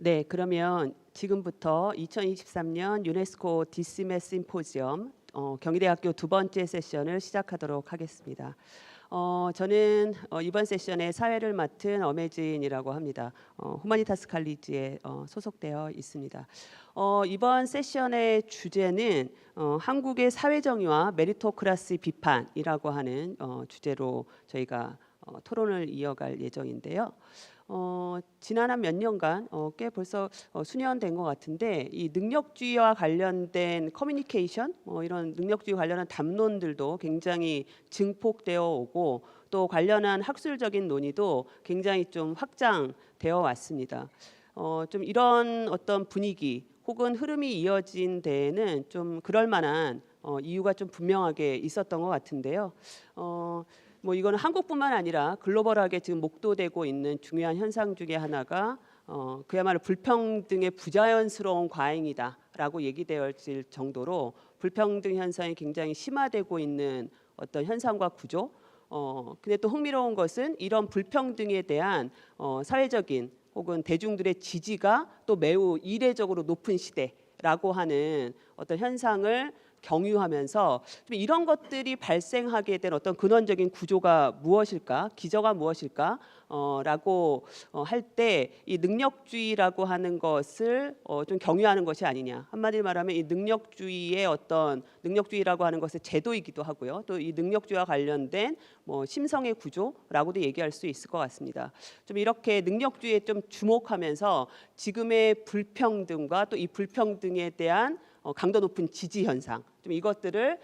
네, 그러면 지금부터 2023년 유네스코 디스메 심포지엄 경희대학교 두 번째 세션을 시작하도록 하겠습니다. 저는 이번 세션의 사회를 맡은 엄혜진이라고 합니다. 후마니타스 칼리지에 소속되어 있습니다. 이번 세션의 주제는 한국의 사회정의와 메리토크라시 비판이라고 하는 주제로 저희가 토론을 이어갈 예정인데요. 지난 한 몇 년간 꽤 벌써 수년 된 것 같은데 이 능력주의와 관련된 커뮤니케이션 이런 능력주의 관련한 담론들도 굉장히 증폭되어 오고 또 관련한 학술적인 논의도 굉장히 좀 확장되어 왔습니다. 좀 이런 어떤 분위기 혹은 흐름이 이어진 데에는 좀 그럴 만한 이유가 좀 분명하게 있었던 것 같은데요. 뭐 이거는 한국뿐만 아니라 글로벌하게 지금 목도되고 있는 중요한 현상 중에 하나가 그야말로 불평등의 부자연스러운 과잉이다라고 얘기되어질 정도로 불평등 현상이 굉장히 심화되고 있는 어떤 현상과 구조. 근데 또 흥미로운 것은 이런 불평등에 대한 사회적인 혹은 대중들의 지지가 또 매우 이례적으로 높은 시대라고 하는 어떤 현상을 경유하면서 좀 이런 것들이 발생하게 된 어떤 근원적인 구조가 무엇일까, 기저가 무엇일까 라고 할 때 이 능력주의라고 하는 것을 좀 경유하는 것이 아니냐. 한마디로 말하면 이 능력주의의 어떤 능력주의라고 하는 것의 제도이기도 하고요. 또 이 능력주의와 관련된 뭐 심성의 구조라고도 얘기할 수 있을 것 같습니다. 좀 이렇게 능력주의에 좀 주목하면서 지금의 불평등과 또 이 불평등에 대한 강도 높은 지지 현상, 좀 이것들을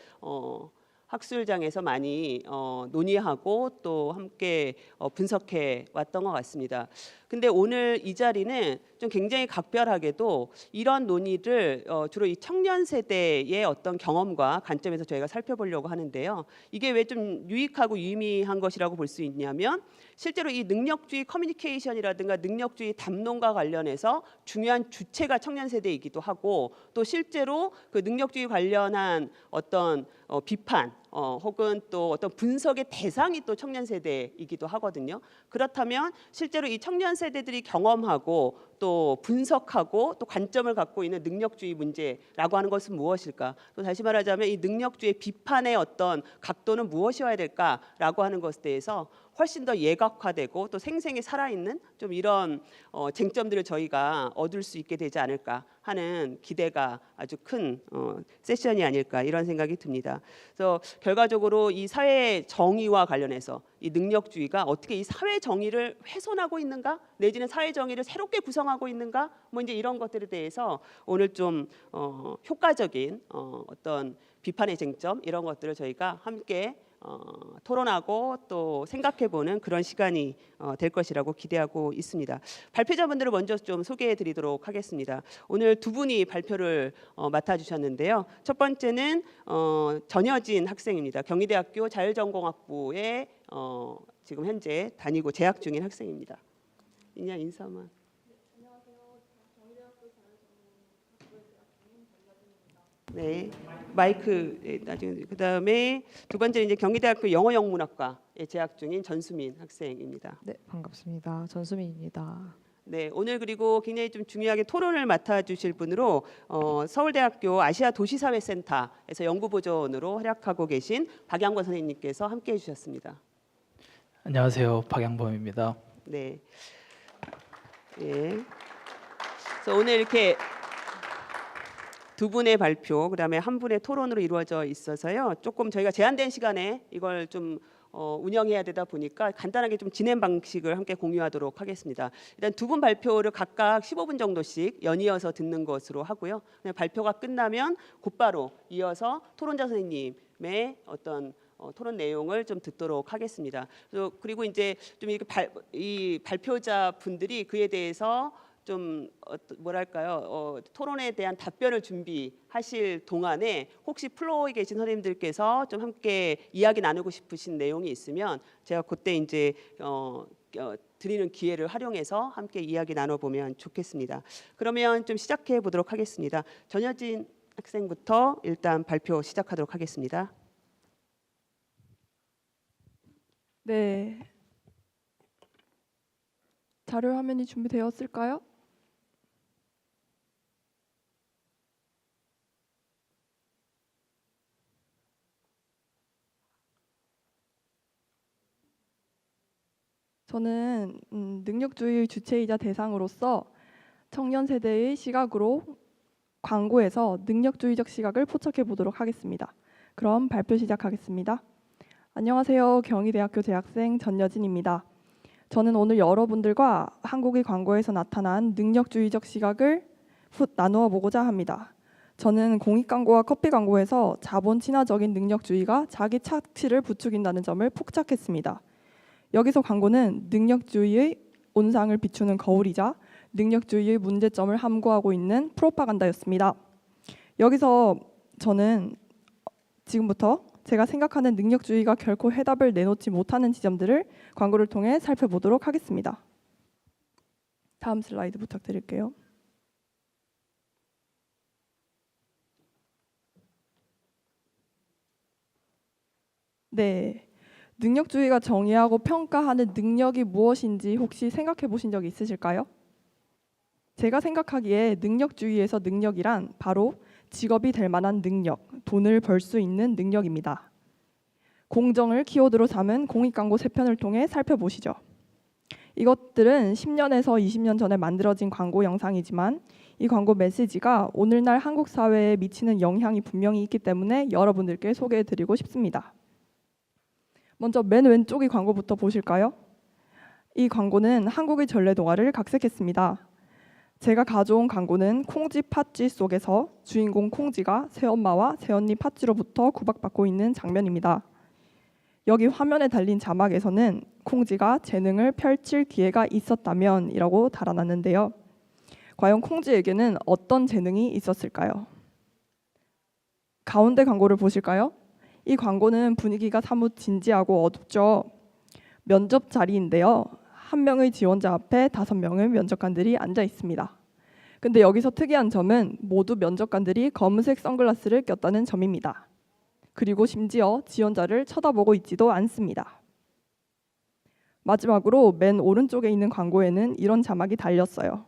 학술장에서 많이 논의하고 또 함께 분석해 왔던 것 같습니다. 근데 오늘 이 자리는 좀 굉장히 각별하게도 이런 논의를 주로 이 청년 세대의 어떤 경험과 관점에서 저희가 살펴보려고 하는데요. 이게 왜 좀 유익하고 유의미한 것이라고 볼 수 있냐면 실제로 이 능력주의 커뮤니케이션이라든가 능력주의 담론과 관련해서 중요한 주체가 청년 세대이기도 하고 또 실제로 그 능력주의 관련한 어떤 비판 혹은 또 어떤 분석의 대상이 또 청년 세대이기도 하거든요. 그렇다면 실제로 이 청년 세대들이 경험하고 또 분석하고 또 관점을 갖고 있는 능력주의 문제라고 하는 것은 무엇일까? 또 다시 말하자면 이 능력주의 비판의 어떤 각도는 무엇이어야 될까라고 하는 것에 대해서 훨씬 더 예각화되고 또 생생히 살아있는 좀 이런 쟁점들을 저희가 얻을 수 있게 되지 않을까 하는 기대가 아주 큰 세션이 아닐까 이런 생각이 듭니다. 그래서 결과적으로 이 사회 정의와 관련해서 이 능력주의가 어떻게 이 사회 정의를 훼손하고 있는가 내지는 사회 정의를 새롭게 구성하고 있는가 뭐 이제 이런 것들에 대해서 오늘 좀 효과적인 어떤 비판의 쟁점 이런 것들을 저희가 함께 토론하고 또 생각해보는 그런 시간이 될 것이라고 기대하고 있습니다. 발표자분들을 먼저 좀 소개해드리도록 하겠습니다. 오늘 두 분이 발표를 맡아주셨는데요. 첫 번째는 전여진 학생입니다. 경희대학교 자율전공학부에 지금 현재 다니고 재학 중인 학생입니다. 그냥 인사만. 네, 마이크 나중에 그다음에 두 번째는 이제 경희대학교 영어영문학과에 재학 중인 전수민 학생입니다. 네, 반갑습니다. 전수민입니다. 네, 오늘 그리고 굉장히 좀 중요하게 토론을 맡아주실 분으로 서울대학교 아시아도시사회센터에서 연구보조원으로 활약하고 계신 박양권 선생님께서 함께해 주셨습니다. 안녕하세요, 박양범입니다. 네, 예. 그래서 오늘 이렇게 두 분의 발표, 그다음에 한 분의 토론으로 이루어져 있어서요. 조금 저희가 제한된 시간에 이걸 좀 운영해야 되다 보니까 간단하게 좀 진행 방식을 함께 공유하도록 하겠습니다. 일단 두 분 발표를 각각 15분 정도씩 연이어서 듣는 것으로 하고요. 발표가 끝나면 곧바로 이어서 토론자 선생님의 어떤 토론 내용을 좀 듣도록 하겠습니다. 그리고 이제 좀 이렇게 이 발표자 분들이 그에 대해서 좀 뭐랄까요 토론에 대한 답변을 준비하실 동안에 혹시 플로어에 계신 선생님들께서 좀 함께 이야기 나누고 싶으신 내용이 있으면 제가 그때 이제 드리는 기회를 활용해서 함께 이야기 나눠보면 좋겠습니다. 그러면 좀 시작해 보도록 하겠습니다. 전여진 학생부터 일단 발표 시작하도록 하겠습니다. 네. 자료 화면이 준비되었을까요? 저는 능력주의 주체이자 대상으로서 청년 세대의 시각으로 광고에서 능력주의적 시각을 포착해 보도록 하겠습니다. 그럼 발표 시작하겠습니다. 안녕하세요. 경희대학교 재학생 전여진입니다. 저는 오늘 여러분들과 한국의 광고에서 나타난 능력주의적 시각을 나누어 보고자 합니다. 저는 공익 광고와 커피 광고에서 자본 친화적인 능력주의가 자기 착취를 부추긴다는 점을 포착했습니다. 여기서 광고는 능력주의의 온상을 비추는 거울이자 능력주의의 문제점을 함구하고 있는 프로파간다였습니다. 여기서 저는 지금부터 제가 생각하는 능력주의가 결코 해답을 내놓지 못하는 지점들을 광고를 통해 살펴보도록 하겠습니다. 다음 슬라이드 부탁드릴게요. 네, 능력주의가 정의하고 평가하는 능력이 무엇인지 혹시 생각해 보신 적 있으실까요? 제가 생각하기에 능력주의에서 능력이란 바로 직업이 될 만한 능력, 돈을 벌 수 있는 능력입니다. 공정을 키워드로 삼은 공익광고 3편을 통해 살펴보시죠. 이것들은 10년에서 20년 전에 만들어진 광고 영상이지만 이 광고 메시지가 오늘날 한국 사회에 미치는 영향이 분명히 있기 때문에 여러분들께 소개해드리고 싶습니다. 먼저 맨 왼쪽의 광고부터 보실까요? 이 광고는 한국의 전래동화를 각색했습니다. 제가 가져온 광고는 콩쥐 팥쥐 속에서 주인공 콩쥐가 새엄마와 새언니 팥쥐로부터 구박받고 있는 장면입니다. 여기 화면에 달린 자막에서는 콩쥐가 재능을 펼칠 기회가 있었다면 이라고 달아놨는데요. 과연 콩쥐에게는 어떤 재능이 있었을까요? 가운데 광고를 보실까요? 이 광고는 분위기가 사뭇 진지하고 어둡죠. 면접 자리인데요. 한 명의 지원자 앞에 5명의 면접관들이 앉아 있습니다. 근데 여기서 특이한 점은 모두 면접관들이 검은색 선글라스를 꼈다는 점입니다. 그리고 심지어 지원자를 쳐다보고 있지도 않습니다. 마지막으로 맨 오른쪽에 있는 광고에는 이런 자막이 달렸어요.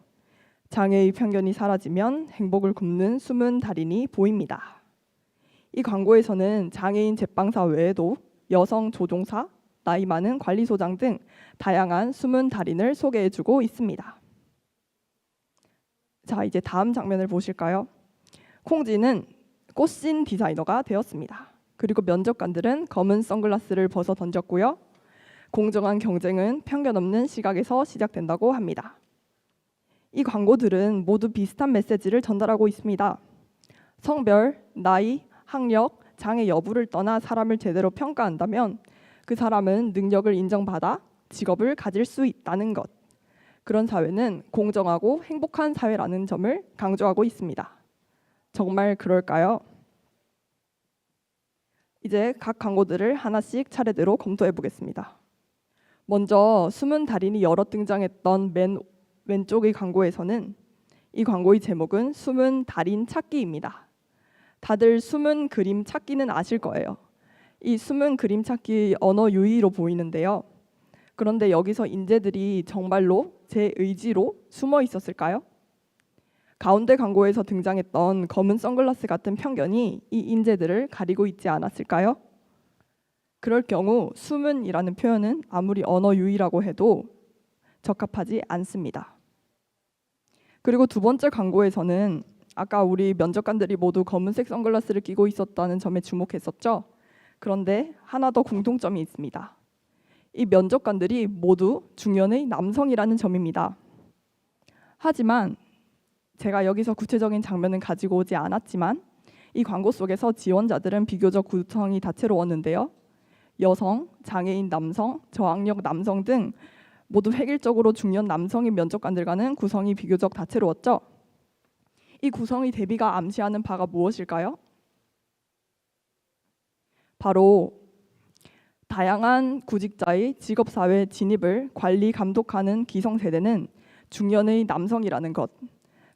장애의 편견이 사라지면 행복을 굽는 숨은 달인이 보입니다. 이 광고에서는 장애인 제빵사 외에도 여성 조종사, 나이 많은 관리소장 등 다양한 숨은 달인을 소개해주고 있습니다. 자, 이제 다음 장면을 보실까요? 콩쥐는 꽃신 디자이너가 되었습니다. 그리고 면접관들은 검은 선글라스를 벗어 던졌고요. 공정한 경쟁은 편견 없는 시각에서 시작된다고 합니다. 이 광고들은 모두 비슷한 메시지를 전달하고 있습니다. 성별, 나이, 학력, 장애 여부를 떠나 사람을 제대로 평가한다면 그 사람은 능력을 인정받아 직업을 가질 수 있다는 것. 그런 사회는 공정하고 행복한 사회라는 점을 강조하고 있습니다. 정말 그럴까요? 이제 각 광고들을 하나씩 차례대로 검토해 보겠습니다. 먼저 숨은 달인이 여러 등장했던 맨 왼쪽의 광고에서는 이 광고의 제목은 숨은 달인 찾기입니다. 다들 숨은 그림 찾기는 아실 거예요. 이 숨은 그림 찾기 언어 유희로 보이는데요. 그런데 여기서 인재들이 정말로 제 의지로 숨어 있었을까요? 가운데 광고에서 등장했던 검은 선글라스 같은 편견이 이 인재들을 가리고 있지 않았을까요? 그럴 경우 숨은이라는 표현은 아무리 언어 유희라고 해도 적합하지 않습니다. 그리고 두 번째 광고에서는 아까 우리 면접관들이 모두 검은색 선글라스를 끼고 있었다는 점에 주목했었죠. 그런데 하나 더 공통점이 있습니다. 이 면접관들이 모두 중년의 남성이라는 점입니다. 하지만 제가 여기서 구체적인 장면은 가지고 오지 않았지만 이 광고 속에서 지원자들은 비교적 구성이 다채로웠는데요. 여성, 장애인 남성, 저학력 남성 등 모두 획일적으로 중년 남성인 면접관들과는 구성이 비교적 다채로웠죠. 이 구성의 대비가 암시하는 바가 무엇일까요? 바로 다양한 구직자의 직업사회 진입을 관리 감독하는 기성세대는 중년의 남성이라는 것.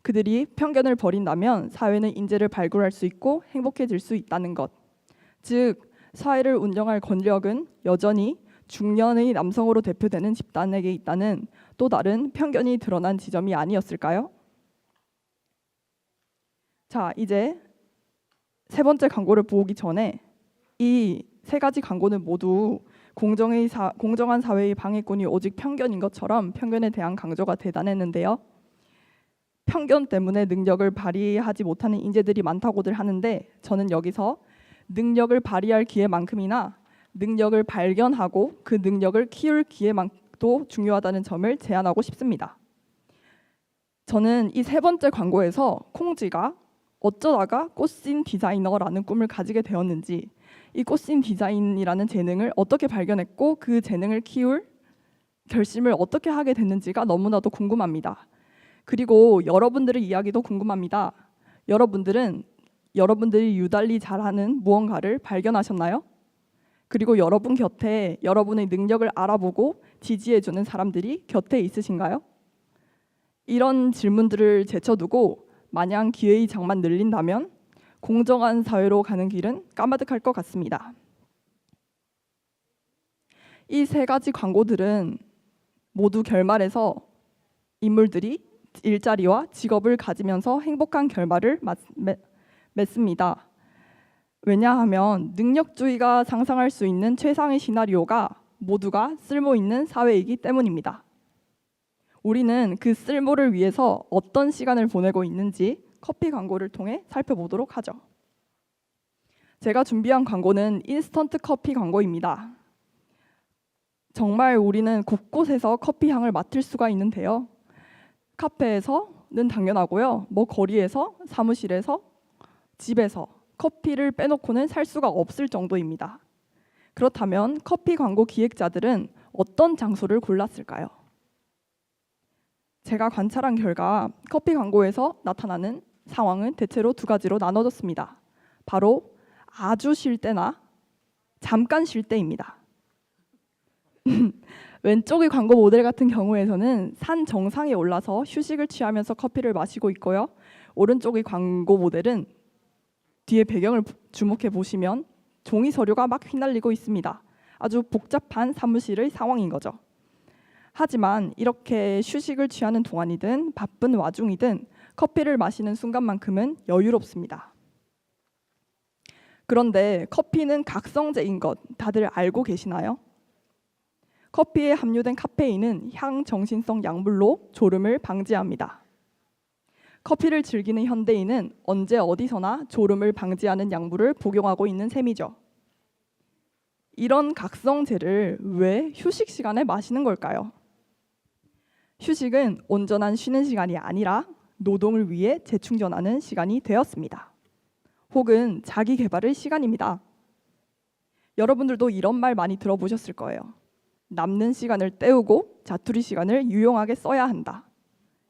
그들이 편견을 버린다면 사회는 인재를 발굴할 수 있고 행복해질 수 있다는 것. 즉 사회를 운영할 권력은 여전히 중년의 남성으로 대표되는 집단에게 있다는 또 다른 편견이 드러난 지점이 아니었을까요? 자, 이제 세 번째 광고를 보기 전에 이 세 가지 광고는 모두 공정한 사회의 방해꾼이 오직 편견인 것처럼 편견에 대한 강조가 대단했는데요. 편견 때문에 능력을 발휘하지 못하는 인재들이 많다고들 하는데 저는 여기서 능력을 발휘할 기회만큼이나 능력을 발견하고 그 능력을 키울 기회만도 중요하다는 점을 제안하고 싶습니다. 저는 이 세 번째 광고에서 콩쥐가 어쩌다가 꽃신 디자이너라는 꿈을 가지게 되었는지, 이 꽃신 디자인이라는 재능을 어떻게 발견했고 그 재능을 키울 결심을 어떻게 하게 됐는지가 너무나도 궁금합니다. 그리고 여러분들의 이야기도 궁금합니다. 여러분들이 유달리 잘하는 무언가를 발견하셨나요? 그리고 여러분 곁에 여러분의 능력을 알아보고 지지해주는 사람들이 곁에 있으신가요? 이런 질문들을 제쳐두고 마냥 기회의 장만 늘린다면 공정한 사회로 가는 길은 까마득할 것 같습니다. 이 세 가지 광고들은 모두 결말에서 인물들이 일자리와 직업을 가지면서 행복한 결말을 맺습니다. 왜냐하면 능력주의가 상상할 수 있는 최상의 시나리오가 모두가 쓸모 있는 사회이기 때문입니다. 우리는 그 쓸모를 위해서 어떤 시간을 보내고 있는지 커피 광고를 통해 살펴보도록 하죠. 제가 준비한 광고는 인스턴트 커피 광고입니다. 정말 우리는 곳곳에서 커피 향을 맡을 수가 있는데요. 카페에서는 당연하고요. 거리에서, 사무실에서, 집에서 커피를 빼놓고는 살 수가 없을 정도입니다. 그렇다면 커피 광고 기획자들은 어떤 장소를 골랐을까요? 제가 관찰한 결과 커피 광고에서 나타나는 상황은 대체로 두 가지로 나눠졌습니다. 바로 아주 쉴 때나 잠깐 쉴 때입니다. 왼쪽의 광고 모델 같은 경우에서는 산 정상에 올라서 휴식을 취하면서 커피를 마시고 있고요. 오른쪽의 광고 모델은 뒤에 배경을 주목해 보시면 종이 서류가 막 휘날리고 있습니다. 아주 복잡한 사무실의 상황인 거죠. 하지만 이렇게 휴식을 취하는 동안이든 바쁜 와중이든 커피를 마시는 순간만큼은 여유롭습니다. 그런데 커피는 각성제인 것 다들 알고 계시나요? 커피에 함유된 카페인은 향정신성 약물로 졸음을 방지합니다. 커피를 즐기는 현대인은 언제 어디서나 졸음을 방지하는 약물을 복용하고 있는 셈이죠. 이런 각성제를 왜 휴식 시간에 마시는 걸까요? 휴식은 온전한 쉬는 시간이 아니라 노동을 위해 재충전하는 시간이 되었습니다. 혹은 자기 개발의 시간입니다. 여러분들도 이런 말 많이 들어보셨을 거예요. 남는 시간을 때우고 자투리 시간을 유용하게 써야 한다.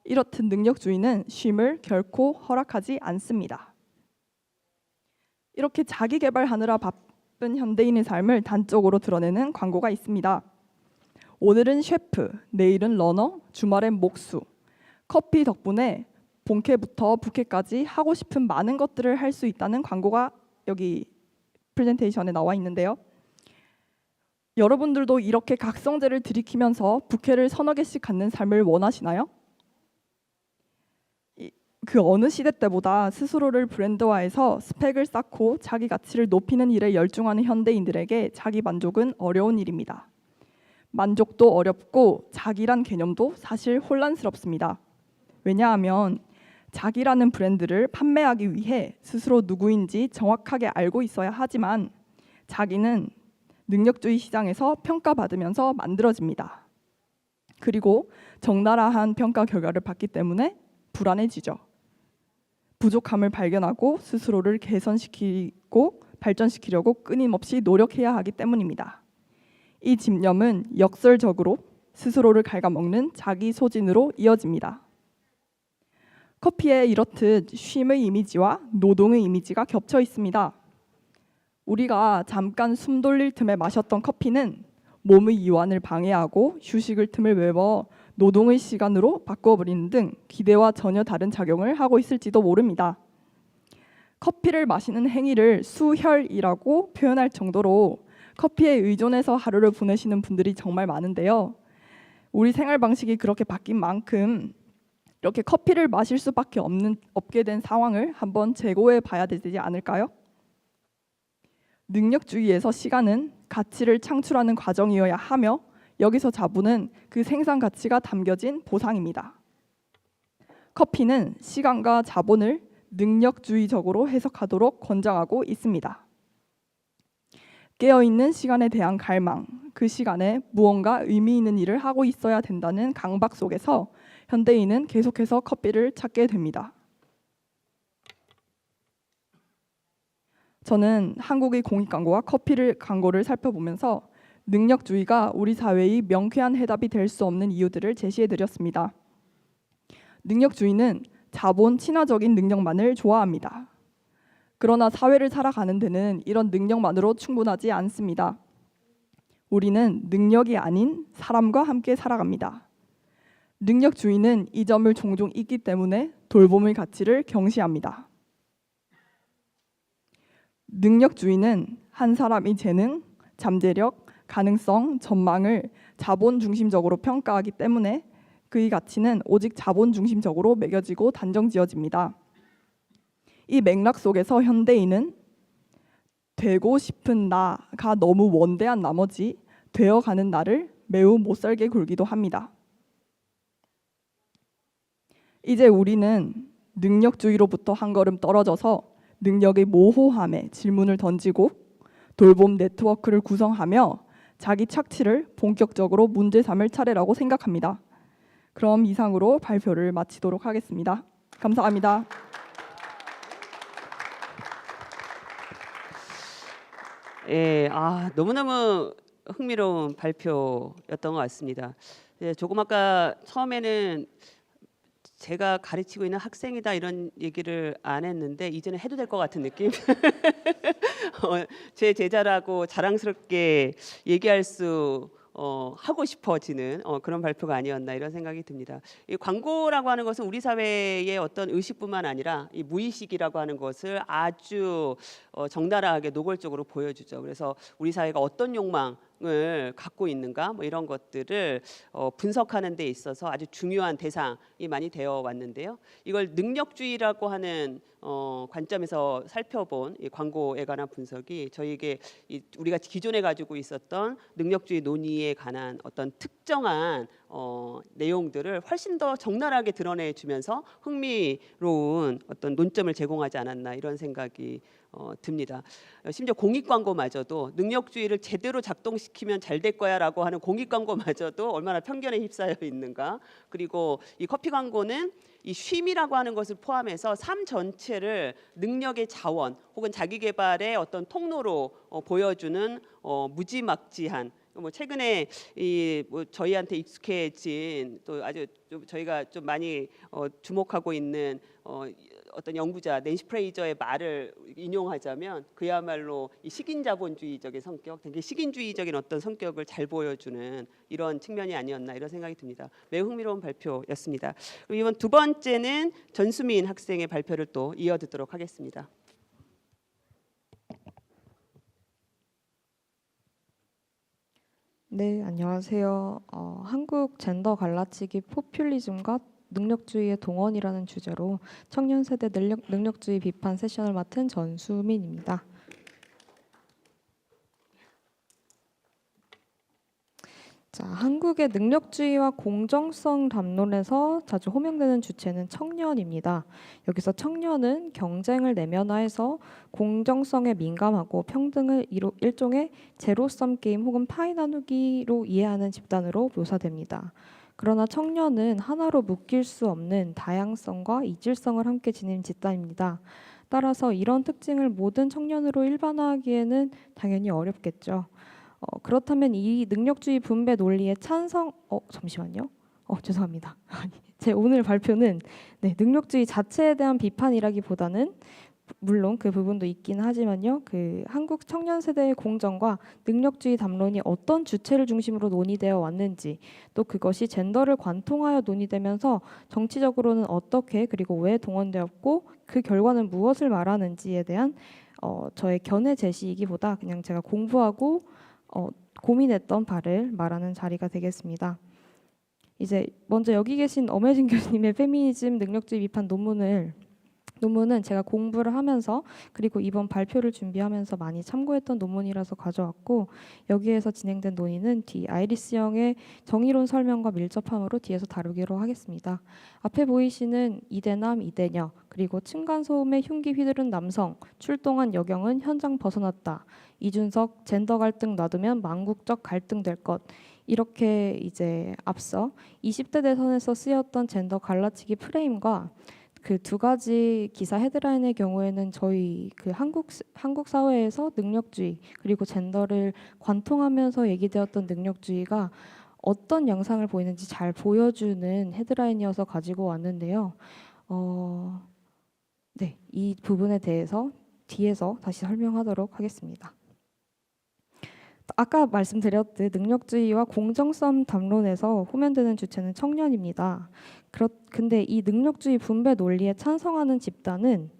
이렇듯 능력주의는 쉼을 결코 허락하지 않습니다. 이렇게 자기 개발하느라 바쁜 현대인의 삶을 단적으로 드러내는 광고가 있습니다. 오늘은 셰프, 내일은 러너, 주말엔 목수. 커피 덕분에 본캐부터 부캐까지 하고 싶은 많은 것들을 할 수 있다는 광고가 여기 프레젠테이션에 나와 있는데요. 여러분들도 이렇게 각성제를 들이키면서 부캐를 서너 개씩 갖는 삶을 원하시나요? 그 어느 시대 때보다 스스로를 브랜드화해서 스펙을 쌓고 자기 가치를 높이는 일에 열중하는 현대인들에게 자기 만족은 어려운 일입니다. 만족도 어렵고 자기란 개념도 사실 혼란스럽습니다. 왜냐하면 자기라는 브랜드를 판매하기 위해 스스로 누구인지 정확하게 알고 있어야 하지만 자기는 능력주의 시장에서 평가받으면서 만들어집니다. 그리고 적나라한 평가 결과를 받기 때문에 불안해지죠. 부족함을 발견하고 스스로를 개선시키고 발전시키려고 끊임없이 노력해야 하기 때문입니다. 이 집념은 역설적으로 스스로를 갉아먹는 자기 소진으로 이어집니다. 커피에 이렇듯 쉼의 이미지와 노동의 이미지가 겹쳐 있습니다. 우리가 잠깐 숨 돌릴 틈에 마셨던 커피는 몸의 이완을 방해하고 휴식을 틈을 메워 노동의 시간으로 바꿔버리는 등 기대와 전혀 다른 작용을 하고 있을지도 모릅니다. 커피를 마시는 행위를 수혈이라고 표현할 정도로 커피에 의존해서 하루를 보내시는 분들이 정말 많은데요. 우리 생활 방식이 그렇게 바뀐 만큼 이렇게 커피를 마실 수밖에 없게 된 상황을 한번 재고해 봐야 되지 않을까요? 능력주의에서 시간은 가치를 창출하는 과정이어야 하며 여기서 자본은 그 생산 가치가 담겨진 보상입니다. 커피는 시간과 자본을 능력주의적으로 해석하도록 권장하고 있습니다. 깨어있는 시간에 대한 갈망, 그 시간에 무언가 의미 있는 일을 하고 있어야 된다는 강박 속에서 현대인은 계속해서 커피를 찾게 됩니다. 저는 한국의 공익광고와 커피 광고를 살펴보면서 능력주의가 우리 사회의 명쾌한 해답이 될 수 없는 이유들을 제시해드렸습니다. 능력주의는 자본 친화적인 능력만을 좋아합니다. 그러나 사회를 살아가는 데는 이런 능력만으로 충분하지 않습니다. 우리는 능력이 아닌 사람과 함께 살아갑니다. 능력주의는 이 점을 종종 잊기 때문에 돌봄의 가치를 경시합니다. 능력주의는 한 사람의 재능, 잠재력, 가능성, 전망을 자본 중심적으로 평가하기 때문에 그의 가치는 오직 자본 중심적으로 매겨지고 단정지어집니다. 이 맥락 속에서 현대인은 되고 싶은 나가 너무 원대한 나머지 되어가는 나를 매우 못살게 굴기도 합니다. 이제 우리는 능력주의로부터 한 걸음 떨어져서 능력의 모호함에 질문을 던지고 돌봄 네트워크를 구성하며 자기 착취를 본격적으로 문제 삼을 차례라고 생각합니다. 그럼 이상으로 발표를 마치도록 하겠습니다. 감사합니다. 예, 너무너무 흥미로운 발표였던 것 같습니다. 예, 조금 아까 처음에는 제가 가르치고 있는 학생이다 이런 얘기를 안 했는데 이제는 해도 될 것 같은 느낌. 제 제자라고 자랑스럽게 얘기할 수 하고 싶어지는 그런 발표가 아니었나 이런 생각이 듭니다. 이 광고라고 하는 것은 우리 사회의 어떤 의식뿐만 아니라 이 무의식이라고 하는 것을 아주 적나라하게 노골적으로 보여주죠. 그래서 우리 사회가 어떤 욕망을 갖고 있는가 뭐 이런 것들을 분석하는 데 있어서 아주 중요한 대상이 많이 되어 왔는데요. 이걸 능력주의라고 하는 관점에서 살펴본 이 광고에 관한 분석이 저희에게 우리가 기존에 가지고 있었던 능력주의 논의에 관한 어떤 특정한 내용들을 훨씬 더 적나라하게 드러내주면서 흥미로운 어떤 논점을 제공하지 않았나 이런 생각이 듭니다. 심지어 공익광고마저도 능력주의를 제대로 작동시키면 잘 될 거야라고 하는 공익광고마저도 얼마나 편견에 휩싸여 있는가. 그리고 이 커피 광고는 이 쉼이라고 하는 것을 포함해서 삶 전체를 능력의 자원 혹은 자기 개발의 어떤 통로로 보여주는 무지막지한 뭐 최근에 뭐 저희한테 익숙해진 또 아주 좀 저희가 좀 많이 주목하고 있는 어떤 연구자 낸시 프레이저의 말을 인용하자면 그야말로 이 식인자본주의적인 성격, 되게 식인주의적인 어떤 성격을 잘 보여주는 이런 측면이 아니었나 이런 생각이 듭니다. 매우 흥미로운 발표였습니다. 그리고 이번 두 번째는 전수민 학생의 발표를 또 이어듣도록 하겠습니다. 네, 안녕하세요. 한국 젠더 갈라치기 포퓰리즘과 능력주의의 동원이라는 주제로 청년 세대 능력주의 비판 세션을 맡은 전수민입니다. 자, 한국의 능력주의와 공정성 담론에서 자주 호명되는 주체는 청년입니다. 여기서 청년은 경쟁을 내면화해서 공정성에 민감하고 평등을 일종의 제로섬 게임 혹은 파이 나누기로 이해하는 집단으로 묘사됩니다. 그러나 청년은 하나로 묶일 수 없는 다양성과 이질성을 함께 지닌 집단입니다. 따라서 이런 특징을 모든 청년으로 일반화하기에는 당연히 어렵겠죠. 그렇다면 이 능력주의 분배 논리에 잠시만요. 죄송합니다. 제 오늘 발표는 능력주의 자체에 대한 비판이라기보다는 물론 그 부분도 있긴 하지만요. 그 한국 청년 세대의 공정과 능력주의 담론이 어떤 주체를 중심으로 논의되어 왔는지, 또 그것이 젠더를 관통하여 논의되면서 정치적으로는 어떻게 그리고 왜 동원되었고 그 결과는 무엇을 말하는지에 대한 저의 견해 제시이기보다 그냥 제가 공부하고 고민했던 바를 말하는 자리가 되겠습니다. 이제 먼저 여기 계신 엄혜진 교수님의 페미니즘 능력주의 비판 논문을 논문은 제가 공부를 하면서 그리고 이번 발표를 준비하면서 많이 참고했던 논문이라서 가져왔고, 여기에서 진행된 논의는 뒤 아이리스 영의 정의론 설명과 밀접함으로 뒤에서 다루기로 하겠습니다. 앞에 보이시는 이대남 이대녀, 그리고 층간소음에 흉기 휘두른 남성, 출동한 여경은 현장 벗어났다, 이준석 젠더 갈등 놔두면 망국적 갈등 될 것, 이렇게 이제 앞서 20대 대선에서 쓰였던 젠더 갈라치기 프레임과 그 두 가지 기사 헤드라인의 경우에는 저희 그 한국 사회에서 능력주의 그리고 젠더를 관통하면서 얘기되었던 능력주의가 어떤 양상을 보이는지 잘 보여주는 헤드라인이어서 가지고 왔는데요. 네, 이 부분에 대해서 뒤에서 다시 설명하도록 하겠습니다. 아까 말씀드렸듯 능력주의와 공정성 담론에서 호면되는 주체는 청년입니다. 근데 이 능력주의 분배 논리에 찬성하는 집단은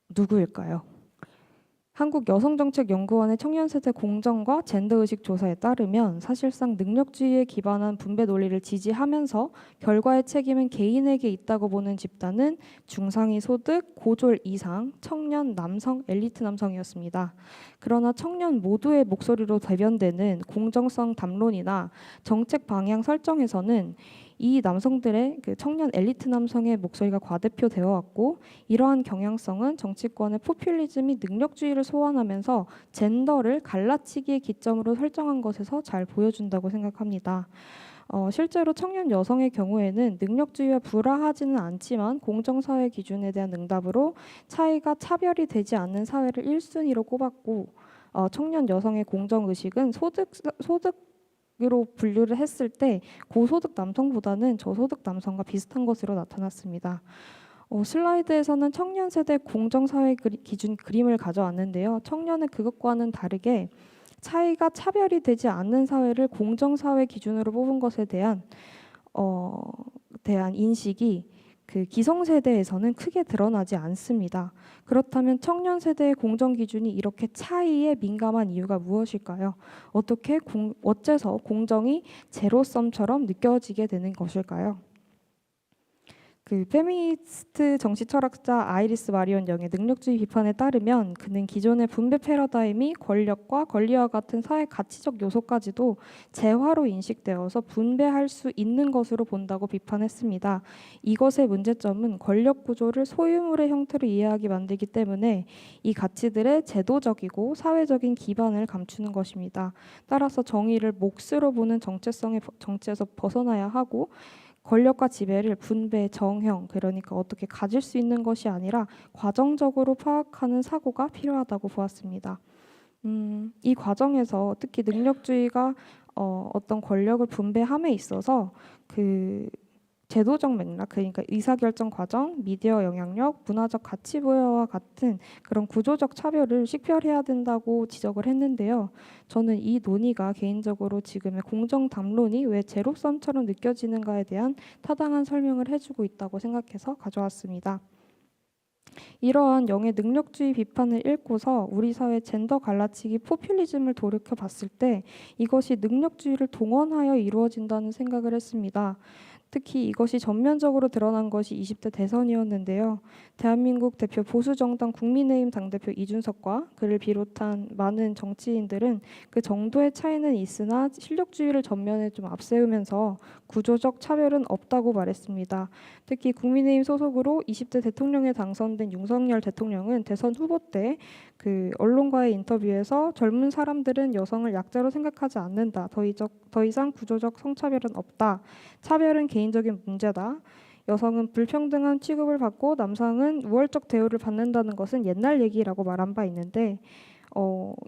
누구일까요? 한국여성정책연구원의 청년세대 공정과 젠더의식 조사에 따르면 사실상 능력주의에 기반한 분배 논리를 지지하면서 결과의 책임은 개인에게 있다고 보는 집단은 중상위 소득, 고졸 이상, 청년, 남성, 엘리트 남성이었습니다. 그러나 청년 모두의 목소리로 대변되는 공정성 담론이나 정책 방향 설정에서는 이 남성들의 그 청년 엘리트 남성의 목소리가 과대표되어 왔고, 이러한 경향성은 정치권의 포퓰리즘이 능력주의를 소환하면서 젠더를 갈라치기의 기점으로 설정한 것에서 잘 보여준다고 생각합니다. 실제로 청년 여성의 경우에는 능력주의와 불화하지는 않지만 공정사회 기준에 대한 응답으로 차별이 되지 않는 사회를 1순위로 꼽았고, 청년 여성의 공정의식은 소득으로 분류를 했을 때 고소득 남성보다는 저소득 남성과 비슷한 것으로 나타났습니다. 슬라이드에서는 청년 세대 공정사회 기준 그림을 가져왔는데요. 청년은 그것과는 다르게 차별이 되지 않는 사회를 공정사회 기준으로 뽑은 것에 대한 인식이 그 기성세대에서는 크게 드러나지 않습니다. 그렇다면 청년 세대의 공정 기준이 이렇게 차이에 민감한 이유가 무엇일까요? 어째서 공정이 제로섬처럼 느껴지게 되는 것일까요? 그 페미니스트 정치 철학자 아이리스 마리온 영의 능력주의 비판에 따르면 그는 기존의 분배 패러다임이 권력과 권리와 같은 사회 가치적 요소까지도 재화로 인식되어서 분배할 수 있는 것으로 본다고 비판했습니다. 이것의 문제점은 권력 구조를 소유물의 형태로 이해하게 만들기 때문에 이 가치들의 제도적이고 사회적인 기반을 감추는 것입니다. 따라서 정의를 몫으로 보는 정체에서 벗어나야 하고, 권력과 지배를 분배, 정형, 그러니까 어떻게 가질 수 있는 것이 아니라 과정적으로 파악하는 사고가 필요하다고 보았습니다. 이 과정에서 특히 능력주의가 어떤 권력을 분배함에 있어서 그 제도적 맥락, 그러니까 의사결정 과정, 미디어 영향력, 문화적 가치 부여와 같은 그런 구조적 차별을 식별해야 된다고 지적을 했는데요. 저는 이 논의가 개인적으로 지금의 공정 담론이 왜 제로섬처럼 느껴지는가에 대한 타당한 설명을 해주고 있다고 생각해서 가져왔습니다. 이러한 영의 능력주의 비판을 읽고서 우리 사회 젠더 갈라치기 포퓰리즘을 돌이켜봤을 때 이것이 능력주의를 동원하여 이루어진다는 생각을 했습니다. 특히 이것이 전면적으로 드러난 것이 20대 대선이었는데요. 대한민국 대표 보수정당 국민의힘 당대표 이준석과 그를 비롯한 많은 정치인들은 그 정도의 차이는 있으나 실력주의를 전면에 좀 앞세우면서 구조적 차별은 없다고 말했습니다. 특히 국민의힘 소속으로 20대 대통령에 당선된 윤석열 대통령은 대선 후보 때 그 언론과의 인터뷰에서 젊은 사람들은 여성을 약자로 생각하지 않는다. 더 이상 구조적 성차별은 없다. 차별은 개인적인 문제다. 여성은 불평등한 취급을 받고 남성은 우월적 대우를 받는다는 것은 옛날 얘기라고 말한 바 있는데,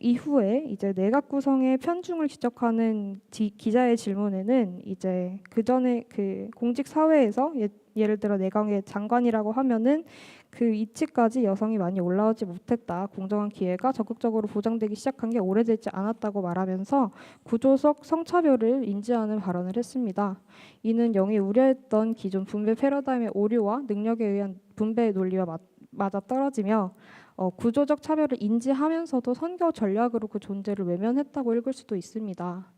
이후에 이제 내각 구성의 편중을 지적하는 기자의 질문에는 이제 그 전에 그 공직 사회에서 예를 들어 내각의 장관이라고 하면은 그 위치까지 여성이 많이 올라오지 못했다. 공정한 기회가 적극적으로 보장되기 시작한 게 오래되지 않았다고 말하면서 구조적 성차별을 인지하는 발언을 했습니다. 이는 영이 우려했던 기존 분배 패러다임의 오류와 능력에 의한 분배 논리와 맞아 떨어지며 구조적 차별을 인지하면서도 선거 전략으로 그 존재를 외면했다고 읽을 수도 있습니다.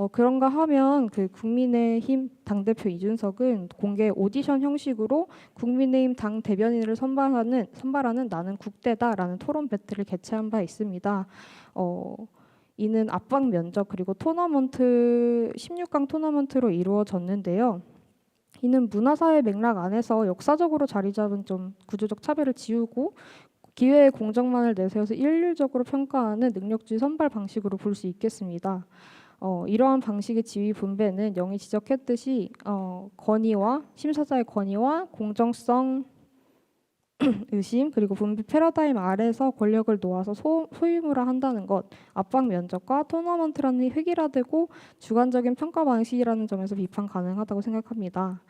그런가 하면 그 국민의힘 당대표 이준석은 공개 오디션 형식으로 국민의힘 당 대변인을 선발하는 나는 국대다라는 토론 배틀을 개최한 바 있습니다. 이는 압박 면접 그리고 토너먼트 16강 토너먼트로 이루어졌는데요. 이는 문화사회 맥락 안에서 역사적으로 자리 잡은 좀 구조적 차별을 지우고 기회의 공정만을 내세워서 일률적으로 평가하는 능력주의 선발 방식으로 볼 수 있겠습니다. 이러한 방식의 지위 분배는 영이 지적했듯이 권위와 심사자의 권위와 공정성 의심 그리고 분배 패러다임 아래서 권력을 놓아서 소유물화 한다는 것, 압박 면접과 토너먼트라는 획일화되고 주관적인 평가 방식이라는 점에서 비판 가능하다고 생각합니다.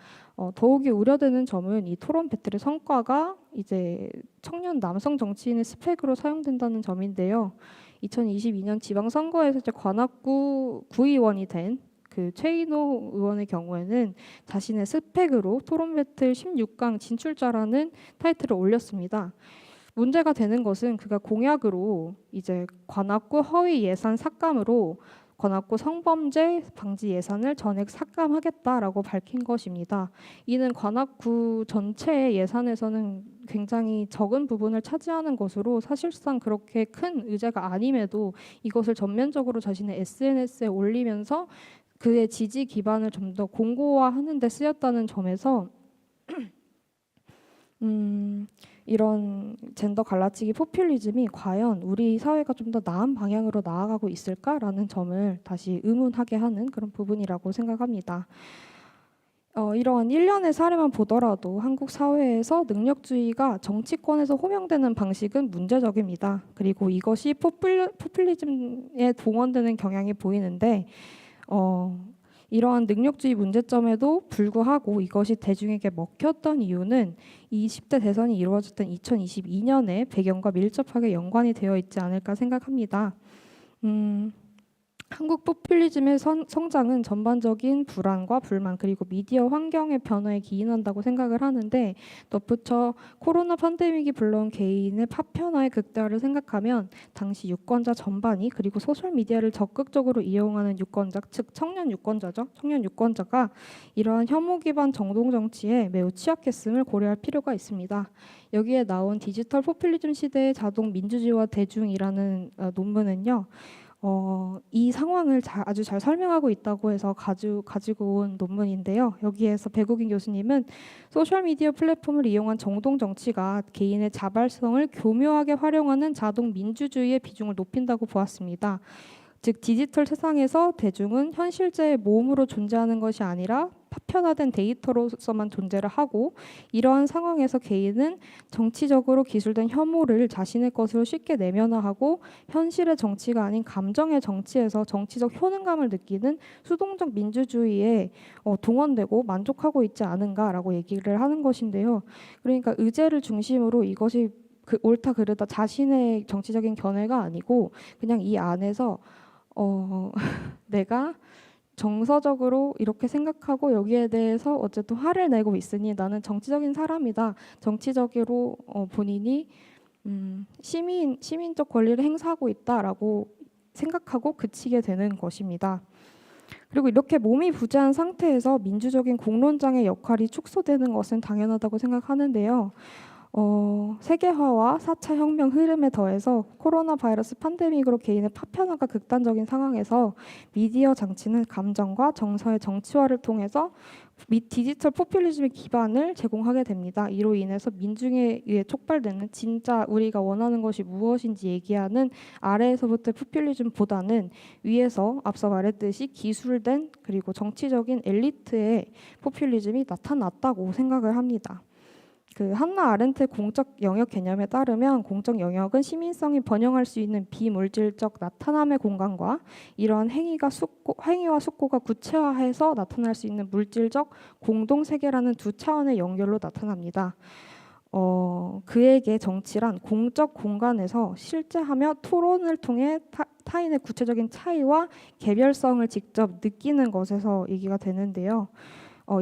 더욱이 우려되는 점은 이 토론 배틀의 성과가 이제 청년 남성 정치인의 스펙으로 사용된다는 점인데요. 2022년 지방선거에서 이제 관악구 구의원이 된 그 최인호 의원의 경우에는 자신의 스펙으로 토론 배틀 16강 진출자라는 타이틀을 올렸습니다. 문제가 되는 것은 그가 공약으로 이제 관악구 허위 예산 삭감으로 관악구 성범죄 방지 예산을 전액 삭감하겠다라고 밝힌 것입니다. 이는 관악구 전체의 예산에서는 굉장히 적은 부분을 차지하는 것으로 사실상 그렇게 큰 의제가 아님에도 이것을 전면적으로 자신의 SNS에 올리면서 그의 지지 기반을 좀 더 공고화하는 데 쓰였다는 점에서 이런 젠더 갈라치기 포퓰리즘이 과연 우리 사회가 좀 더 나은 방향으로 나아가고 있을까라는 점을 다시 의문하게 하는 그런 부분이라고 생각합니다. 이러한 일련의 사례만 보더라도 한국 사회에서 능력주의가 정치권에서 호명되는 방식은 문제적입니다. 그리고 이것이 포퓰리즘에 동원되는 경향이 보이는데 이러한 능력주의 문제점에도 불구하고 이것이 대중에게 먹혔던 이유는 20대 대선이 이루어졌던 2022년의 배경과 밀접하게 연관이 되어 있지 않을까 생각합니다. 한국 포퓰리즘의 성장은 전반적인 불안과 불만 그리고 미디어 환경의 변화에 기인한다고 생각을 하는데 덧붙여 코로나 팬데믹이 불러온 개인의 파편화의 극대화를 생각하면 당시 유권자 전반이 그리고 소셜미디어를 적극적으로 이용하는 유권자 즉 청년 유권자가 이러한 혐오 기반 정동 정치에 매우 취약했음을 고려할 필요가 있습니다. 여기에 나온 디지털 포퓰리즘 시대의 자동 민주주의와 대중이라는 논문은요. 이 상황을 아주 잘 설명하고 있다고 해서 가지고 온 논문인데요. 여기에서 배국인 교수님은 소셜미디어 플랫폼을 이용한 정동 정치가 개인의 자발성을 교묘하게 활용하는 자동 민주주의의 비중을 높인다고 보았습니다. 즉 디지털 세상에서 대중은 현실제의 모음으로 존재하는 것이 아니라 파편화된 데이터로서만 존재를 하고 이러한 상황에서 개인은 정치적으로 기술된 혐오를 자신의 것으로 쉽게 내면화하고 현실의 정치가 아닌 감정의 정치에서 정치적 효능감을 느끼는 수동적 민주주의에 동원되고 만족하고 있지 않은가라고 얘기를 하는 것인데요. 그러니까 의제를 중심으로 이것이 옳다 그르다 자신의 정치적인 견해가 아니고 그냥 이 안에서 내가 정서적으로 이렇게 생각하고 여기에 대해서 어쨌든 화를 내고 있으니 나는 정치적인 사람이다. 정치적으로 본인이 시민적 권리를 행사하고 있다라고 생각하고 그치게 되는 것입니다. 그리고 이렇게 몸이 부재한 상태에서 민주적인 공론장의 역할이 축소되는 것은 당연하다고 생각하는데요. 세계화와 4차 혁명 흐름에 더해서 코로나 바이러스 팬데믹으로 개인의 파편화가 극단적인 상황에서 미디어 장치는 감정과 정서의 정치화를 통해서 디지털 포퓰리즘의 기반을 제공하게 됩니다. 이로 인해서 민중에 의해 촉발되는 진짜 우리가 원하는 것이 무엇인지 얘기하는 아래에서부터 포퓰리즘보다는 위에서 앞서 말했듯이 기술된 그리고 정치적인 엘리트의 포퓰리즘이 나타났다고 생각을 합니다. 그 한나 아렌트의 공적 영역 개념에 따르면 공적 영역은 시민성이 번영할 수 있는 비물질적 나타남의 공간과 이러한 행위와 숙고가 구체화해서 나타날 수 있는 물질적 공동 세계라는 두 차원의 연결로 나타납니다. 그에게 정치란 공적 공간에서 실제하며 토론을 통해 타인의 구체적인 차이와 개별성을 직접 느끼는 것에서 얘기가 되는데요.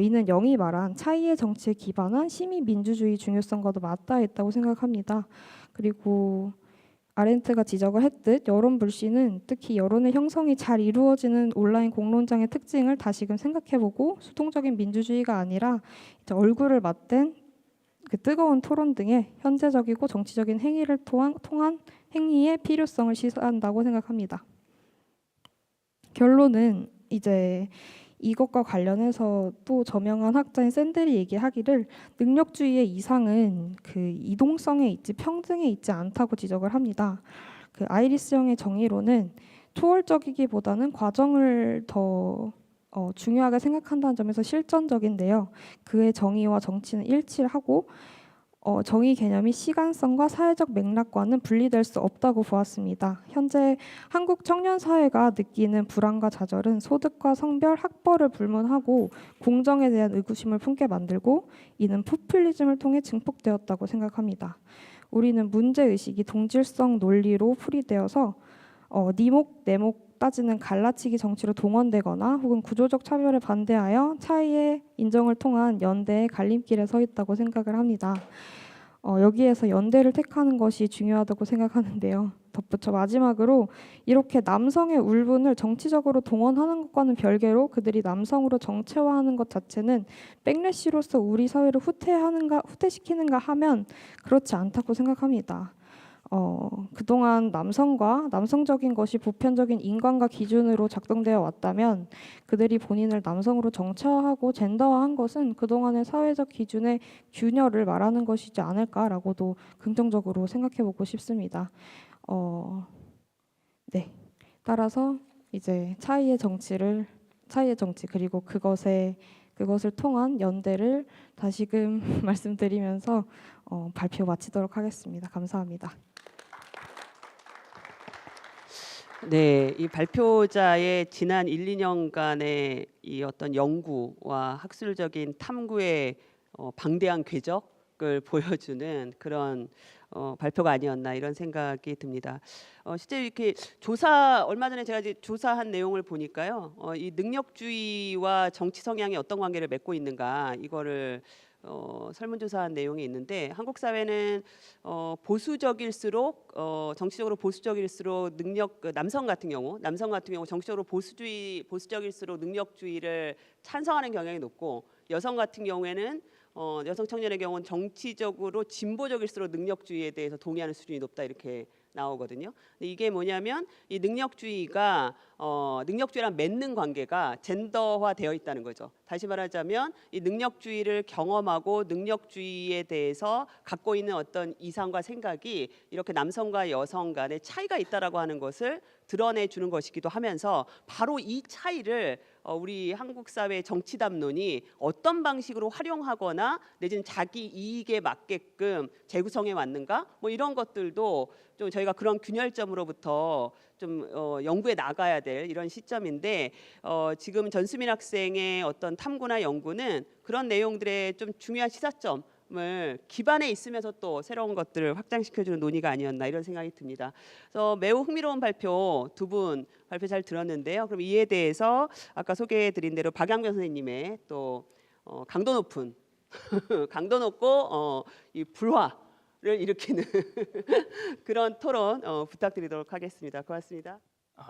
이는 영이 말한 차이의 정치에 기반한 시민민주주의 중요성과도 맞닿아 있다고 생각합니다. 그리고 아렌트가 지적을 했듯 여론 불씨는 특히 여론의 형성이 잘 이루어지는 온라인 공론장의 특징을 다시금 생각해보고 수동적인 민주주의가 아니라 이제 얼굴을 맞댄 그 뜨거운 토론 등의 현재적이고 정치적인 행위를 통한 행위의 필요성을 시사한다고 생각합니다. 결론은 이제 이것과 관련해서 또 저명한 학자인 샌델이 얘기하기를 능력주의의 이상은 그 이동성에 있지 평등에 있지 않다고 지적을 합니다. 그 아이리스 영의 정의로는 초월적이기보다는 과정을 더 중요하게 생각한다는 점에서 실전적인데요. 그의 정의와 정치는 일치를 하고 정의 개념이 시간성과 사회적 맥락과는 분리될 수 없다고 보았습니다. 현재 한국 청년 사회가 느끼는 불안과 좌절은 소득과 성별, 학벌을 불문하고 공정에 대한 의구심을 품게 만들고 이는 포퓰리즘을 통해 증폭되었다고 생각합니다. 우리는 문제의식이 동질성 논리로 풀이되어서 니목 내목 따지는 갈라치기 정치로 동원되거나 혹은 구조적 차별에 반대하여 차이의 인정을 통한 연대의 갈림길에 서 있다고 생각을 합니다. 여기에서 연대를 택하는 것이 중요하다고 생각하는데요. 덧붙여 마지막으로 이렇게 남성의 울분을 정치적으로 동원하는 것과는 별개로 그들이 남성으로 정체화하는 것 자체는 백래시로서 우리 사회를 후퇴시키는가 하면 그렇지 않다고 생각합니다. 그동안 남성과 남성적인 것이 보편적인 인간과 기준으로 작동되어 왔다면 그들이 본인을 남성으로 정체화하고 젠더화한 것은 그동안의 사회적 기준의 균열을 말하는 것이지 않을까라고도 긍정적으로 생각해보고 싶습니다. 네. 따라서 이제 차이의 정치 그리고 그것을 통한 연대를 다시금 말씀드리면서 발표 마치도록 하겠습니다. 감사합니다. 네, 이 발표자의 지난 1, 2년간의 이 어떤 연구와 학술적인 탐구의 방대한 궤적을 보여주는 그런 발표가 아니었나 이런 생각이 듭니다. 실제 이렇게 얼마 전에 제가 이제 조사한 내용을 보니까요, 이 능력주의와 정치 성향이 어떤 관계를 맺고 있는가 이거를 설문조사한 내용이 있는데 한국 사회는 보수적일수록 정치적으로 보수적일수록 남성 같은 경우 정치적으로 보수적일수록 능력주의를 찬성하는 경향이 높고 여성 같은 경우에는 여성 청년의 경우는 정치적으로 진보적일수록 능력주의에 대해서 동의하는 수준이 높다 이렇게 나오거든요. 근데 이게 뭐냐면 이 능력주의랑 맺는 관계가 젠더화되어 있다는 거죠. 다시 말하자면 이 능력주의를 경험하고 능력주의에 대해서 갖고 있는 어떤 이상과 생각이 이렇게 남성과 여성 간의 차이가 있다라고 하는 것을 드러내 주는 것이기도 하면서 바로 이 차이를 우리 한국 사회의 정치 담론이 어떤 방식으로 활용하거나 내지는 자기 이익에 맞게끔 재구성해 왔는가 뭐 이런 것들도 좀 저희가 그런 균열점으로부터 좀 연구해 나가야 될 이런 시점인데 지금 전수민 학생의 어떤 탐구나 연구는 그런 내용들의 좀 중요한 시사점을 기반에 있으면서 또 새로운 것들을 확장시켜주는 논의가 아니었나 이런 생각이 듭니다. 그래서 매우 흥미로운 발표 두 분 발표 잘 들었는데요. 그럼 이에 대해서 아까 소개해드린 대로 박양변 선생님의 또 강도 높은 강도 높고 이 불화를 일으키는 그런 토론 부탁드리도록 하겠습니다. 고맙습니다.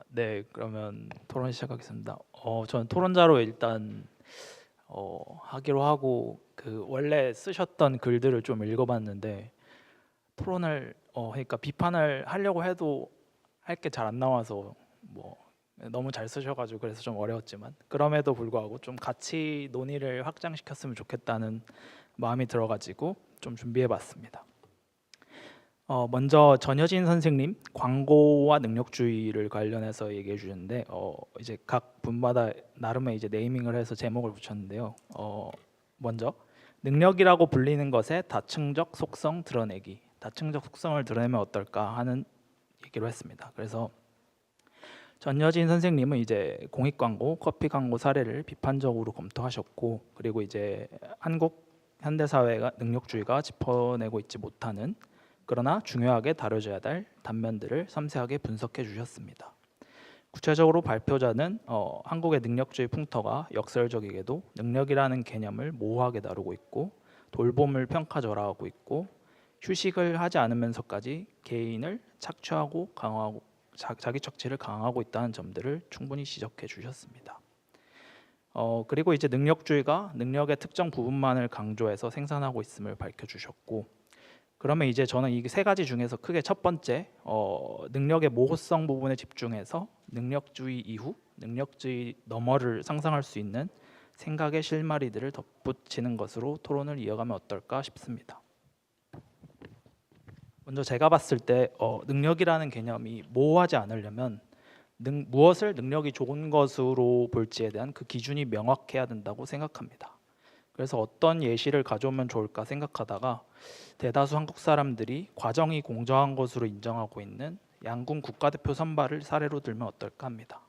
네, 그러면 토론 시작하겠습니다. 저는 토론자로 일단 하기로 하고 그 원래 쓰셨던 글들을 좀 읽어봤는데 토론을 그러니까 비판을 하려고 해도 할 게 잘 안 나와서 뭐 너무 잘 쓰셔가지고 그래서 좀 어려웠지만 그럼에도 불구하고 좀 같이 논의를 확장시켰으면 좋겠다는 마음이 들어가지고 좀 준비해봤습니다. 먼저 전효진 선생님 광고와 능력주의를 관련해서 얘기해 주셨는데 이제 각 분마다 나름의 이제 네이밍을 해서 제목을 붙였는데요. 먼저 능력이라고 불리는 것의 다층적 속성 드러내기, 다층적 속성을 드러내면 어떨까 하는 얘기로 했습니다. 그래서 전여진 선생님은 이제 공익 광고, 커피 광고 사례를 비판적으로 검토하셨고, 그리고 이제 한국 현대 사회가 능력주의가 짚어내고 있지 못하는 그러나 중요하게 다뤄져야 될 단면들을 섬세하게 분석해 주셨습니다. 구체적으로 발표자는 한국의 능력주의 풍토가 역설적이게도 능력이라는 개념을 모호하게 다루고 있고 돌봄을 평가절하하고 있고 휴식을 하지 않으면서까지 개인을 착취하고 강화하고 자기 착취를 강화하고 있다는 점들을 충분히 지적해 주셨습니다. 그리고 이제 능력주의가 능력의 특정 부분만을 강조해서 생산하고 있음을 밝혀주셨고, 그러면 이제 저는 이 세 가지 중에서 크게 첫 번째 능력의 모호성 부분에 집중해서 능력주의 이후 능력주의 너머를 상상할 수 있는 생각의 실마리들을 덧붙이는 것으로 토론을 이어가면 어떨까 싶습니다. 먼저 제가 봤을 때 능력이라는 개념이 모호하지 않으려면 무엇을 능력이 좋은 것으로 볼지에 대한 그 기준이 명확해야 된다고 생각합니다. 그래서 어떤 예시를 가져오면 좋을까 생각하다가 대다수 한국 사람들이 과정이 공정한 것으로 인정하고 있는 양궁 국가대표 선발을 사례로 들면 어떨까 합니다.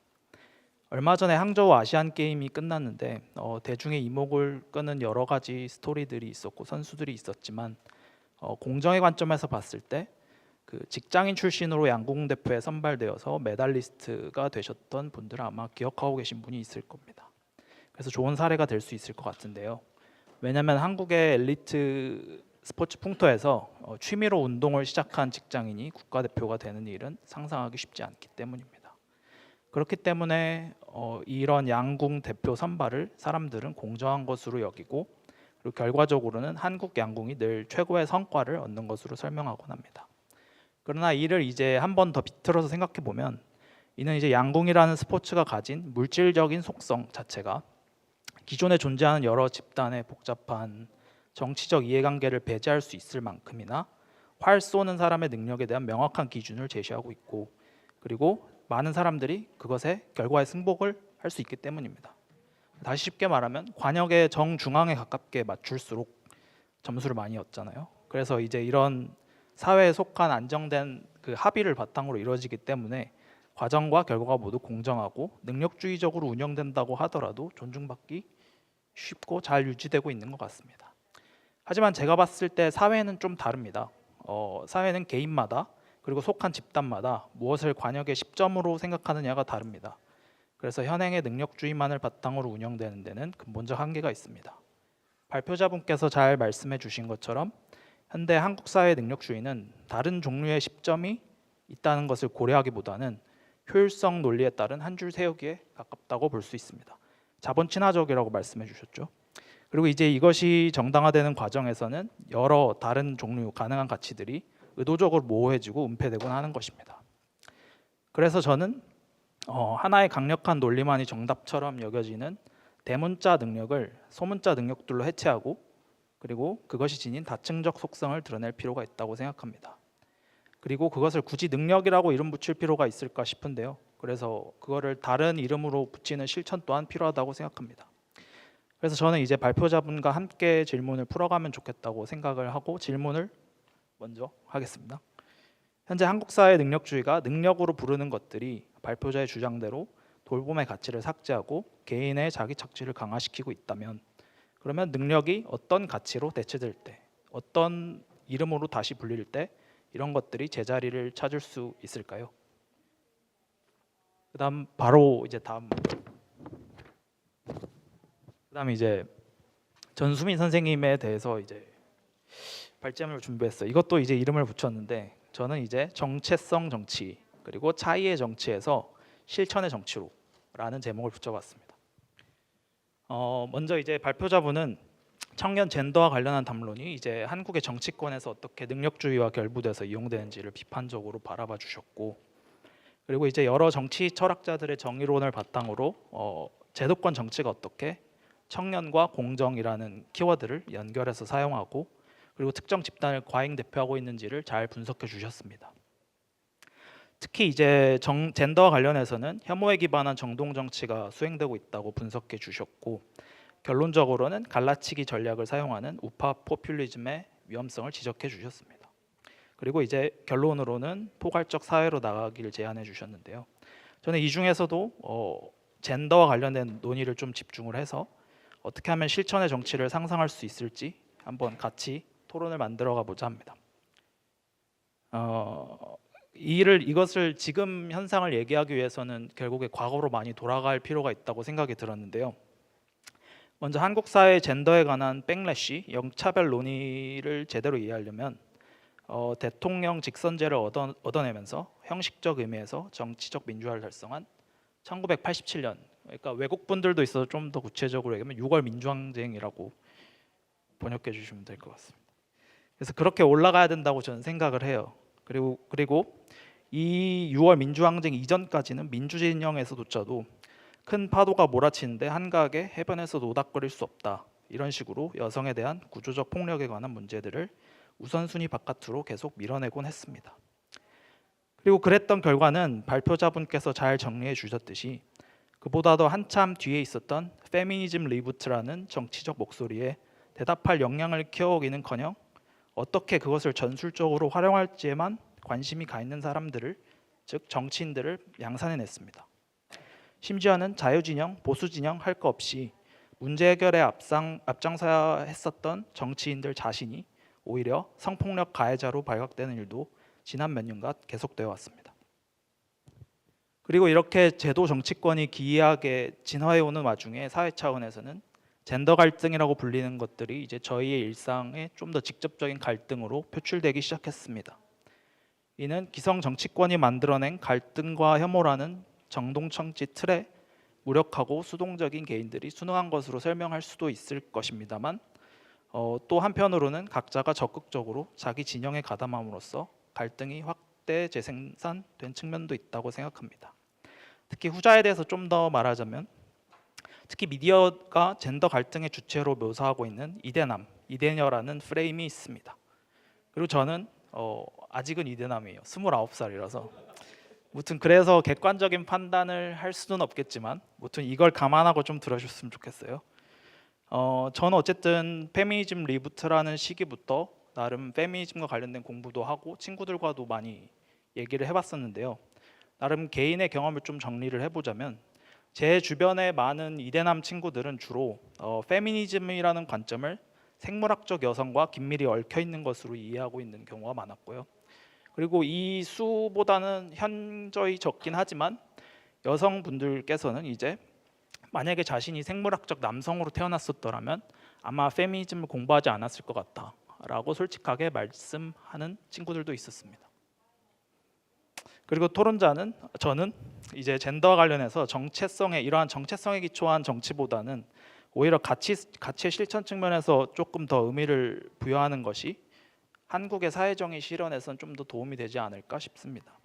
얼마 전에 항저우 아시안 게임이 끝났는데 대중의 이목을 끄는 여러 가지 스토리들이 있었고 선수들이 있었지만 공정의 관점에서 봤을 때 그 직장인 출신으로 양궁 대표에 선발되어서 메달리스트가 되셨던 분들은 아마 기억하고 계신 분이 있을 겁니다. 그래서 좋은 사례가 될 수 있을 것 같은데요. 왜냐하면 한국의 엘리트 스포츠 풍토에서 취미로 운동을 시작한 직장인이 국가대표가 되는 일은 상상하기 쉽지 않기 때문입니다. 그렇기 때문에 이런 양궁 대표 선발을 사람들은 공정한 것으로 여기고, 그리고 결과적으로는 한국 양궁이 늘 최고의 성과를 얻는 것으로 설명하곤 합니다. 그러나 이를 이제 한 번 더 비틀어서 생각해 보면, 이는 이제 양궁이라는 스포츠가 가진 물질적인 속성 자체가 기존에 존재하는 여러 집단의 복잡한 정치적 이해관계를 배제할 수 있을 만큼이나 활 쏘는 사람의 능력에 대한 명확한 기준을 제시하고 있고, 그리고 많은 사람들이 그것의 결과에 승복을 할 수 있기 때문입니다. 다시 쉽게 말하면 관역의 정중앙에 가깝게 맞출수록 점수를 많이 얻잖아요. 그래서 이제 이런 사회에 속한 안정된 그 합의를 바탕으로 이루어지기 때문에 과정과 결과가 모두 공정하고 능력주의적으로 운영된다고 하더라도 존중받기 쉽고 잘 유지되고 있는 것 같습니다. 하지만 제가 봤을 때 사회는 좀 다릅니다. 사회는 개인마다 그리고 속한 집단마다 무엇을 관역의 10점으로 생각하느냐가 다릅니다. 그래서 현행의 능력주의만을 바탕으로 운영되는 데는 근본적 한계가 있습니다. 발표자분께서 잘 말씀해 주신 것처럼 현대 한국 사회의 능력주의는 다른 종류의 10점이 있다는 것을 고려하기보다는 효율성 논리에 따른 한 줄 세우기에 가깝다고 볼 수 있습니다. 자본 친화적이라고 말씀해 주셨죠. 그리고 이제 이것이 정당화되는 과정에서는 여러 다른 종류 가능한 가치들이 의도적으로 모호해지고 은폐되곤 하는 것입니다. 그래서 저는 하나의 강력한 논리만이 정답처럼 여겨지는 대문자 능력을 소문자 능력들로 해체하고, 그리고 그것이 지닌 다층적 속성을 드러낼 필요가 있다고 생각합니다. 그리고 그것을 굳이 능력이라고 이름 붙일 필요가 있을까 싶은데요. 그래서 그거를 다른 이름으로 붙이는 실천 또한 필요하다고 생각합니다. 그래서 저는 이제 발표자분과 함께 질문을 풀어가면 좋겠다고 생각을 하고 질문을 먼저 하겠습니다. 현재 한국 사회 능력주의가 능력으로 부르는 것들이 발표자의 주장대로 돌봄의 가치를 삭제하고 개인의 자기 착취를 강화시키고 있다면, 그러면 능력이 어떤 가치로 대체될 때, 어떤 이름으로 다시 불릴 때 이런 것들이 제자리를 찾을 수 있을까요? 그다음 바로 이제 그다음 이제 전수민 선생님에 대해서 이제 발제문을 준비했어요. 이것도 이제 이름을 붙였는데 저는 이제 정체성 정치 그리고 차이의 정치에서 실천의 정치로라는 제목을 붙여봤습니다. 먼저 이제 발표자분은 청년 젠더와 관련한 담론이 이제 한국의 정치권에서 어떻게 능력주의와 결부돼서 이용되는지를 비판적으로 바라봐 주셨고, 그리고 이제 여러 정치 철학자들의 정의론을 바탕으로 제도권 정치가 어떻게 청년과 공정이라는 키워드를 연결해서 사용하고, 그리고 특정 집단을 과잉 대표하고 있는지를 잘 분석해 주셨습니다. 특히 이제 젠더와 관련해서는 혐오에 기반한 정동 정치가 수행되고 있다고 분석해 주셨고, 결론적으로는 갈라치기 전략을 사용하는 우파 포퓰리즘의 위험성을 지적해 주셨습니다. 그리고 이제 결론으로는 포괄적 사회로 나가기를 제안해 주셨는데요. 저는 이 중에서도 젠더와 관련된 논의를 좀 집중을 해서 어떻게 하면 실천의 정치를 상상할 수 있을지 한번 같이 토론을 만들어 가보자 합니다. 이것을 지금 현상을 얘기하기 위해서는 결국에 과거로 많이 돌아갈 필요가 있다고 생각이 들었는데요. 먼저 한국 사회 젠더에 관한 백래시, 역차별 논의를 제대로 이해하려면 대통령 직선제를 얻어내면서 형식적 의미에서 정치적 민주화를 달성한 1987년, 그러니까 외국 분들도 있어서 좀 더 구체적으로 얘기하면 6월 민주항쟁이라고 번역해 주시면 될 것 같습니다. 그래서 그렇게 올라가야 된다고 저는 생각을 해요. 그리고 이 6월 민주항쟁 이전까지는 민주진영에서조차도 큰 파도가 몰아치는데 한가하게 해변에서 노닥거릴 수 없다, 이런 식으로 여성에 대한 구조적 폭력에 관한 문제들을 우선순위 바깥으로 계속 밀어내곤 했습니다. 그리고 그랬던 결과는 발표자분께서 잘 정리해 주셨듯이 그보다도 한참 뒤에 있었던 페미니즘 리부트라는 정치적 목소리에 대답할 역량을 키워오기는커녕 어떻게 그것을 전술적으로 활용할지에만 관심이 가 있는 사람들을, 즉 정치인들을 양산해냈습니다. 심지어는 자유진영, 보수진영 할 거 없이 문제 해결에 앞장서야 했었던 정치인들 자신이 오히려 성폭력 가해자로 발각되는 일도 지난 몇 년간 계속되어 왔습니다. 그리고 이렇게 제도 정치권이 기이하게 진화해 오는 와중에 사회 차원에서는 젠더 갈등이라고 불리는 것들이 이제 저희의 일상에 좀 더 직접적인 갈등으로 표출되기 시작했습니다. 이는 기성 정치권이 만들어낸 갈등과 혐오라는 정동정치 틀에 무력하고 수동적인 개인들이 순응한 것으로 설명할 수도 있을 것입니다만, 또 한편으로는 각자가 적극적으로 자기 진영에 가담함으로써 갈등이 확대 재생산된 측면도 있다고 생각합니다. 특히 후자에 대해서 좀 더 말하자면, 특히 미디어가 젠더 갈등의 주체로 묘사하고 있는 이대남, 이대녀라는 프레임이 있습니다. 그리고 저는 아직은 이대남이에요. 29살이라서. 무튼 그래서 객관적인 판단을 할 수는 없겠지만, 무튼 이걸 감안하고 좀 들어주셨으면 좋겠어요. 저는 어쨌든 페미니즘 리부트라는 시기부터 나름 페미니즘과 관련된 공부도 하고 친구들과도 많이 얘기를 해봤었는데요. 나름 개인의 경험을 좀 정리를 해보자면, 제 주변의 많은 이대남 친구들은 주로 페미니즘이라는 관점을 생물학적 여성과 긴밀히 얽혀 있는 것으로 이해하고 있는 경우가 많았고요. 그리고 이 수보다는 현저히 적긴 하지만 여성분들께서는 이제 만약에 자신이 생물학적 남성으로 태어났었더라면 아마 페미니즘을 공부하지 않았을 것 같다라고 솔직하게 말씀하는 친구들도 있었습니다. 그리고 토론자는 저는 이제 젠더와 관련해서 이러한 정체성에 기초한 정치보다는 오히려 가치의 실천 측면에서 조금 더 의미를 부여하는 것이 한국의 사회정의 실현에선 좀 더 도움이 되지 않을까 싶습니다.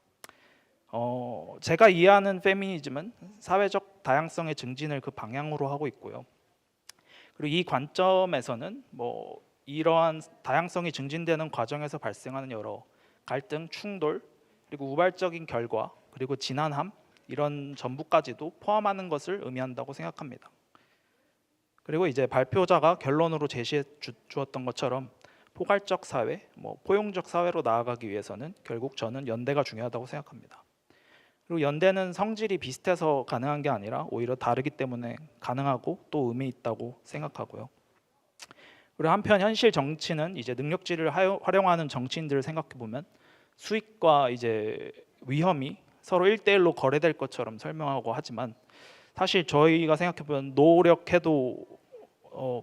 제가 이해하는 페미니즘은 사회적 다양성의 증진을 그 방향으로 하고 있고요. 그리고 이 관점에서는 이러한 다양성이 증진되는 과정에서 발생하는 여러 갈등, 충돌, 그리고 우발적인 결과, 그리고 진한함, 이런 전부까지도 포함하는 것을 의미한다고 생각합니다. 그리고 이제 발표자가 결론으로 제시해 주었던 것처럼 포괄적 사회, 포용적 사회로 나아가기 위해서는 결국 저는 연대가 중요하다고 생각합니다. 그리고 연대는 성질이 비슷해서 가능한 게 아니라 오히려 다르기 때문에 가능하고 또 의미 있다고 생각하고요. 그리고 한편 현실 정치는 이제 능력치를 활용하는 정치인들을 생각해 보면 수익과 이제 위험이 서로 1대1로 거래될 것처럼 설명하고 하지만, 사실 저희가 생각해 보면 노력해도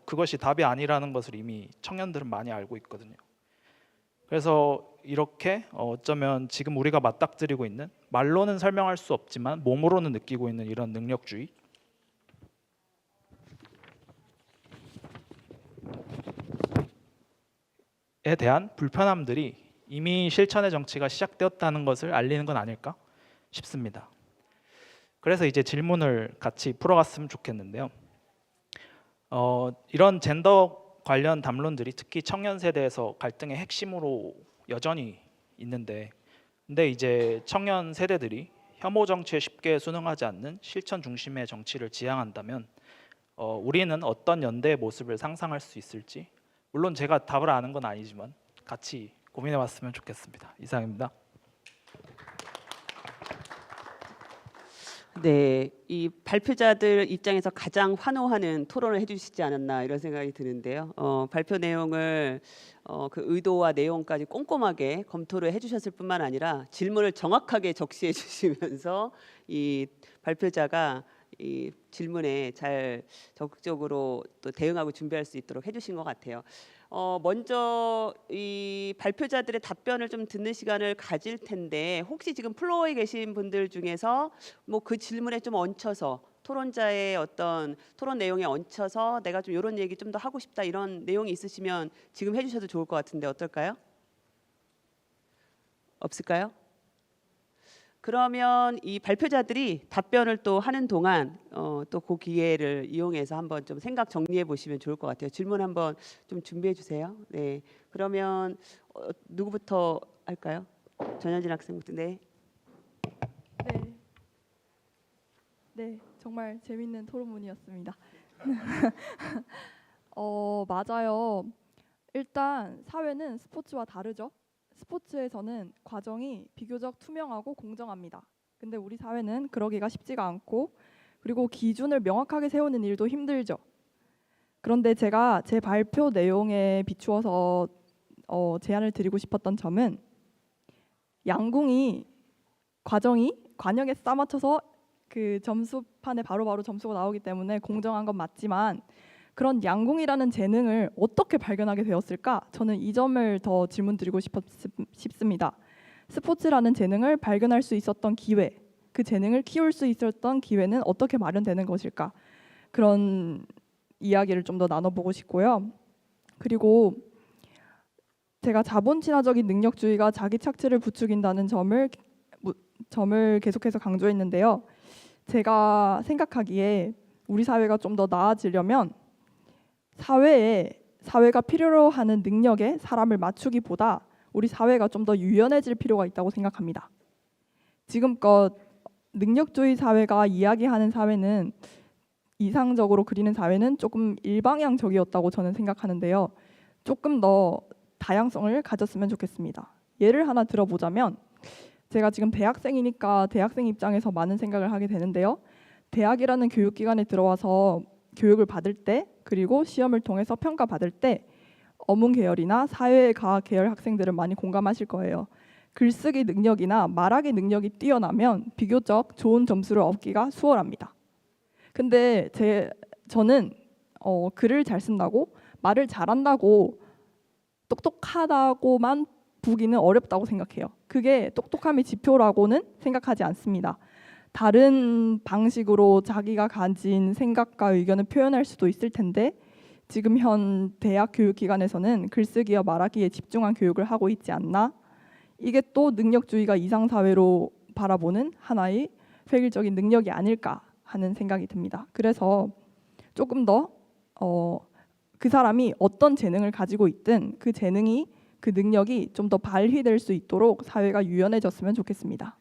그것이 답이 아니라는 것을 이미 청년들은 많이 알고 있거든요. 그래서 이렇게 어쩌면 지금 우리가 맞닥뜨리고 있는, 말로는 설명할 수 없지만 몸으로는 느끼고 있는 이런 능력주의에 대한 불편함들이 이미 실천의 정치가 시작되었다는 것을 알리는 건 아닐까 싶습니다. 그래서 이제 질문을 같이 풀어갔으면 좋겠는데요. 이런 젠더 관련 담론들이 특히 청년 세대에서 갈등의 핵심으로 여전히 있는데, 근데 이제 청년 세대들이 혐오 정치에 쉽게 순응하지 않는 실천 중심의 정치를 지향한다면 우리는 어떤 연대의 모습을 상상할 수 있을지, 물론 제가 답을 아는 건 아니지만 같이 고민해봤으면 좋겠습니다. 이상입니다. 네, 이 발표자들 입장에서 가장 환호하는 토론을 해주시지 않았나 이런 생각이 드는데요. 발표 내용을 그 의도와 내용까지 꼼꼼하게 검토를 해주셨을 뿐만 아니라 질문을 정확하게 적시해 주시면서 이 발표자가 이 질문에 잘 적극적으로 또 대응하고 준비할 수 있도록 해주신 것 같아요. 먼저 이 발표자들의 답변을 좀 듣는 시간을 가질 텐데 혹시 지금 플로어에 계신 분들 중에서 뭐 그 질문에 좀 얹혀서 토론자의 어떤 토론 내용에 얹혀서 내가 좀 이런 얘기 좀 더 하고 싶다 이런 내용이 있으시면 지금 해주셔도 좋을 것 같은데 어떨까요? 없을까요? 그러면 이 발표자들이 답변을 또 하는 동안 또 그 기회를 이용해서 한번 좀 생각 정리해 보시면 좋을 것 같아요. 질문 한번 좀 준비해 주세요. 네. 그러면 누구부터 할까요? 전현진 학생부터. 네. 네. 네, 정말 재밌는 토론문이었습니다. 맞아요. 일단 사회는 스포츠와 다르죠. 스포츠에서는 과정이 비교적 투명하고 공정합니다. 근데 우리 사회는 그러기가 쉽지가 않고 그리고 기준을 명확하게 세우는 일도 힘들죠. 그런데 제가 제 발표 내용에 비추어서 제안을 드리고 싶었던 점은 양궁이 과정이 관역에 싸맞춰서 그 점수판에 바로바로 점수가 나오기 때문에 공정한 건 맞지만 그런 양궁이라는 재능을 어떻게 발견하게 되었을까? 저는 이 점을 더 질문드리고 싶습니다. 스포츠라는 재능을 발견할 수 있었던 기회, 그 재능을 키울 수 있었던 기회는 어떻게 마련되는 것일까? 그런 이야기를 좀 더 나눠보고 싶고요. 그리고 제가 자본 친화적인 능력주의가 자기 착취를 부추긴다는 점을 계속해서 강조했는데요. 제가 생각하기에 우리 사회가 좀 더 나아지려면 사회가 필요로 하는 능력에 사람을 맞추기보다 우리 사회가 좀 더 유연해질 필요가 있다고 생각합니다. 지금껏 능력주의 사회가 이야기하는 사회는 이상적으로 그리는 사회는 조금 일방향적이었다고 저는 생각하는데요. 조금 더 다양성을 가졌으면 좋겠습니다. 예를 하나 들어보자면 제가 지금 대학생이니까 대학생 입장에서 많은 생각을 하게 되는데요. 대학이라는 교육기관에 들어와서 교육을 받을 때 그리고 시험을 통해서 평가받을 때 어문 계열이나 사회과학 계열 학생들은 많이 공감하실 거예요. 글쓰기 능력이나 말하기 능력이 뛰어나면 비교적 좋은 점수를 얻기가 수월합니다. 근데 저는 글을 잘 쓴다고 말을 잘한다고 똑똑하다고만 보기는 어렵다고 생각해요. 그게 똑똑함의 지표라고는 생각하지 않습니다. 다른 방식으로 자기가 가진 생각과 의견을 표현할 수도 있을 텐데 지금 현 대학 교육기관에서는 글쓰기와 말하기에 집중한 교육을 하고 있지 않나? 이게 또 능력주의가 이상사회로 바라보는 하나의 획일적인 능력이 아닐까 하는 생각이 듭니다. 그래서 조금 더 그 사람이 어떤 재능을 가지고 있든 그 재능이 그 능력이 좀 더 발휘될 수 있도록 사회가 유연해졌으면 좋겠습니다.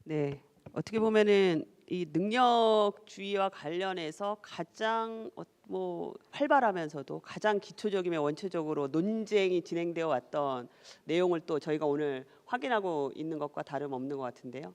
네. 어떻게 보면은 이 능력주의와 관련해서 가장 활발하면서도 가장 기초적이며 원초적으로 논쟁이 진행되어 왔던 내용을 또 저희가 오늘 확인하고 있는 것과 다름없는 것 같은데요.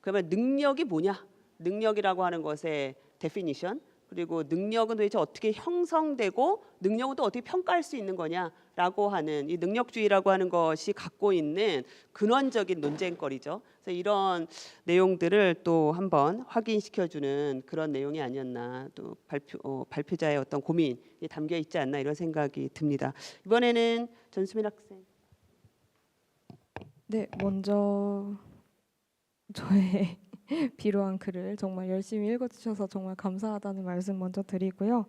그러면 능력이 뭐냐? 능력이라고 하는 것의 데피니션 그리고 능력은 도대체 어떻게 형성되고 능력은 또 어떻게 평가할 수 있는 거냐라고 하는 이 능력주의라고 하는 것이 갖고 있는 근원적인 논쟁거리죠. 그래서 이런 내용들을 또 한번 확인시켜주는 그런 내용이 아니었나 또 발표자의 어떤 고민이 담겨 있지 않나 이런 생각이 듭니다. 이번에는 전수민 학생. 네, 먼저 저의 비로한 글을 정말 열심히 읽어주셔서 정말 감사하다는 말씀 먼저 드리고요.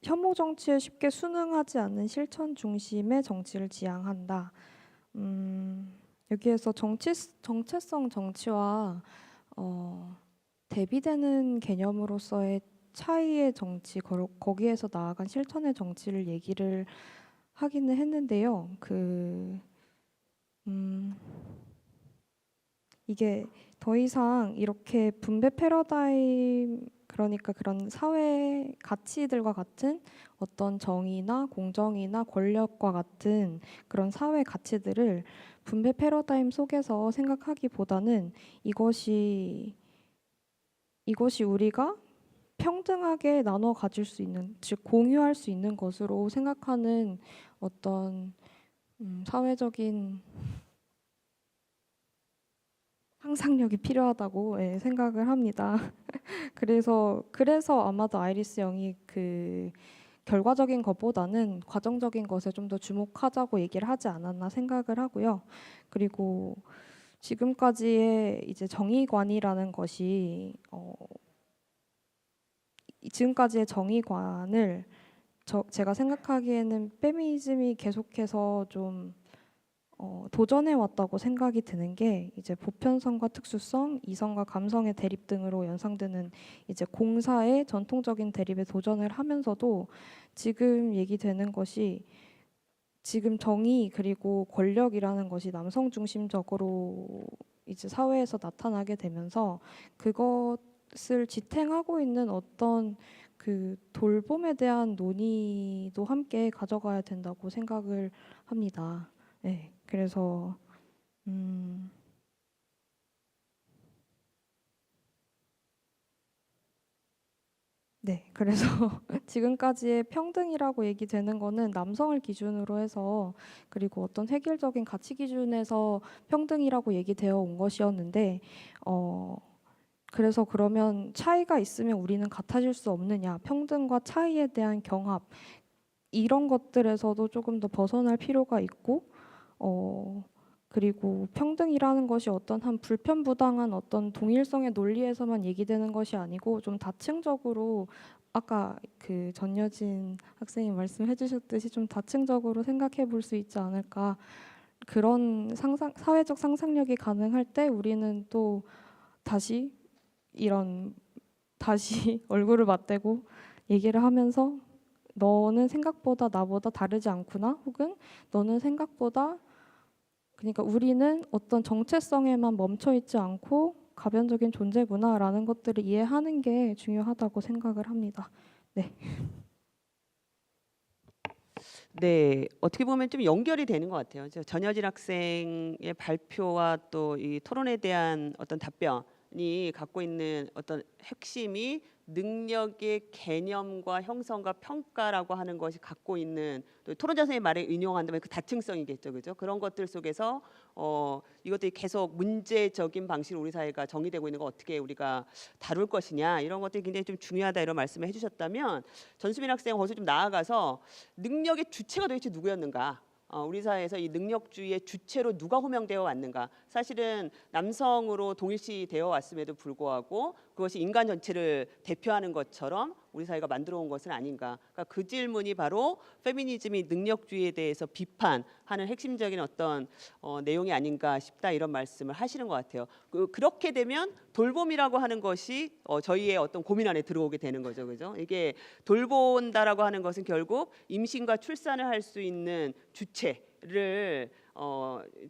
혐오 정치에 쉽게 순응하지 않는 실천 중심의 정치를 지향한다. 여기에서 정체성 정치와 대비되는 개념으로서의 차이의 정치, 거기에서 나아간 실천의 정치를 얘기를 하기는 했는데요. 이게 더 이상 이렇게 분배 패러다임, 그러니까 그런 사회 가치들과 같은 어떤 정의나 공정이나 권력과 같은 그런 사회 가치들을 분배 패러다임 속에서 생각하기보다는 이것이 우리가 평등하게 나눠 가질 수 있는, 즉 공유할 수 있는 것으로 생각하는 어떤 사회적인 상상력이 필요하다고 생각을 합니다. 그래서 아마도 아이리스 영이 그 결과적인 것보다는 과정적인 것에 좀 더 주목하자고 얘기를 하지 않았나 생각을 하고요. 그리고 지금까지의 이제 정의관이라는 것이 지금까지의 정의관을 제가 생각하기에는 페미니즘이 계속해서 좀 도전해 왔다고 생각이 드는 게 이제 보편성과 특수성, 이성과 감성의 대립 등으로 연상되는 이제 공사의 전통적인 대립에 도전을 하면서도 지금 얘기되는 것이 지금 정의 그리고 권력이라는 것이 남성 중심적으로 이제 사회에서 나타나게 되면서 그것을 지탱하고 있는 어떤 그 돌봄에 대한 논의도 함께 가져가야 된다고 생각을 합니다. 네, 그래서 네, 그래서 지금까지의 평등이라고 얘기되는 거는 남성을 기준으로 해서 그리고 어떤 획일적인 가치 기준에서 평등이라고 얘기되어 온 것이었는데 그래서 그러면 차이가 있으면 우리는 같아질 수 없느냐? 평등과 차이에 대한 경합 이런 것들에서도 조금 더 벗어날 필요가 있고 그리고 평등이라는 것이 어떤 한 불편부당한 어떤 동일성의 논리에서만 얘기되는 것이 아니고 좀 다층적으로 아까 그 전여진 학생이 말씀해 주셨듯이 좀 다층적으로 생각해 볼 수 있지 않을까. 그런 사회적 상상력이 가능할 때 우리는 또 다시 얼굴을 맞대고 얘기를 하면서 너는 생각보다 나보다 다르지 않구나, 혹은 너는 생각보다, 그러니까 우리는 어떤 정체성에만 멈춰 있지 않고 가변적인 존재구나라는 것들을 이해하는 게 중요하다고 생각을 합니다. 네. 네, 어떻게 보면 좀 연결이 되는 것 같아요. 전여진 학생의 발표와 또 이 토론에 대한 어떤 답변이 갖고 있는 어떤 핵심이 능력의 개념과 형성과 평가라고 하는 것이 갖고 있는, 또 토론자 선생님 말에 인용한다면 그 다층성이겠죠, 그죠? 그런 것들 속에서 이것들이 계속 문제적인 방식으로 우리 사회가 정의되고 있는 거 어떻게 우리가 다룰 것이냐, 이런 것들이 굉장히 좀 중요하다 이런 말씀을 해주셨다면, 전수민 학생은 거기서 좀 나아가서 능력의 주체가 도대체 누구였는가? 우리 사회에서 이 능력주의의 주체로 누가 호명되어 왔는가? 사실은 남성으로 동일시되어 왔음에도 불구하고 그것이 인간 전체를 대표하는 것처럼 우리 사회가 만들어 온 것은 아닌가? 그러니까 그 질문이 바로 페미니즘이 능력주의에 대해서 비판하는 핵심적인 어떤 내용이 아닌가 싶다, 이런 말씀을 하시는 것 같아요. 그렇게 되면 돌봄이라고 하는 것이 저희의 어떤 고민 안에 들어오게 되는 거죠, 그죠? 이게 돌본다라고 하는 것은 결국 임신과 출산을 할 수 있는 주체를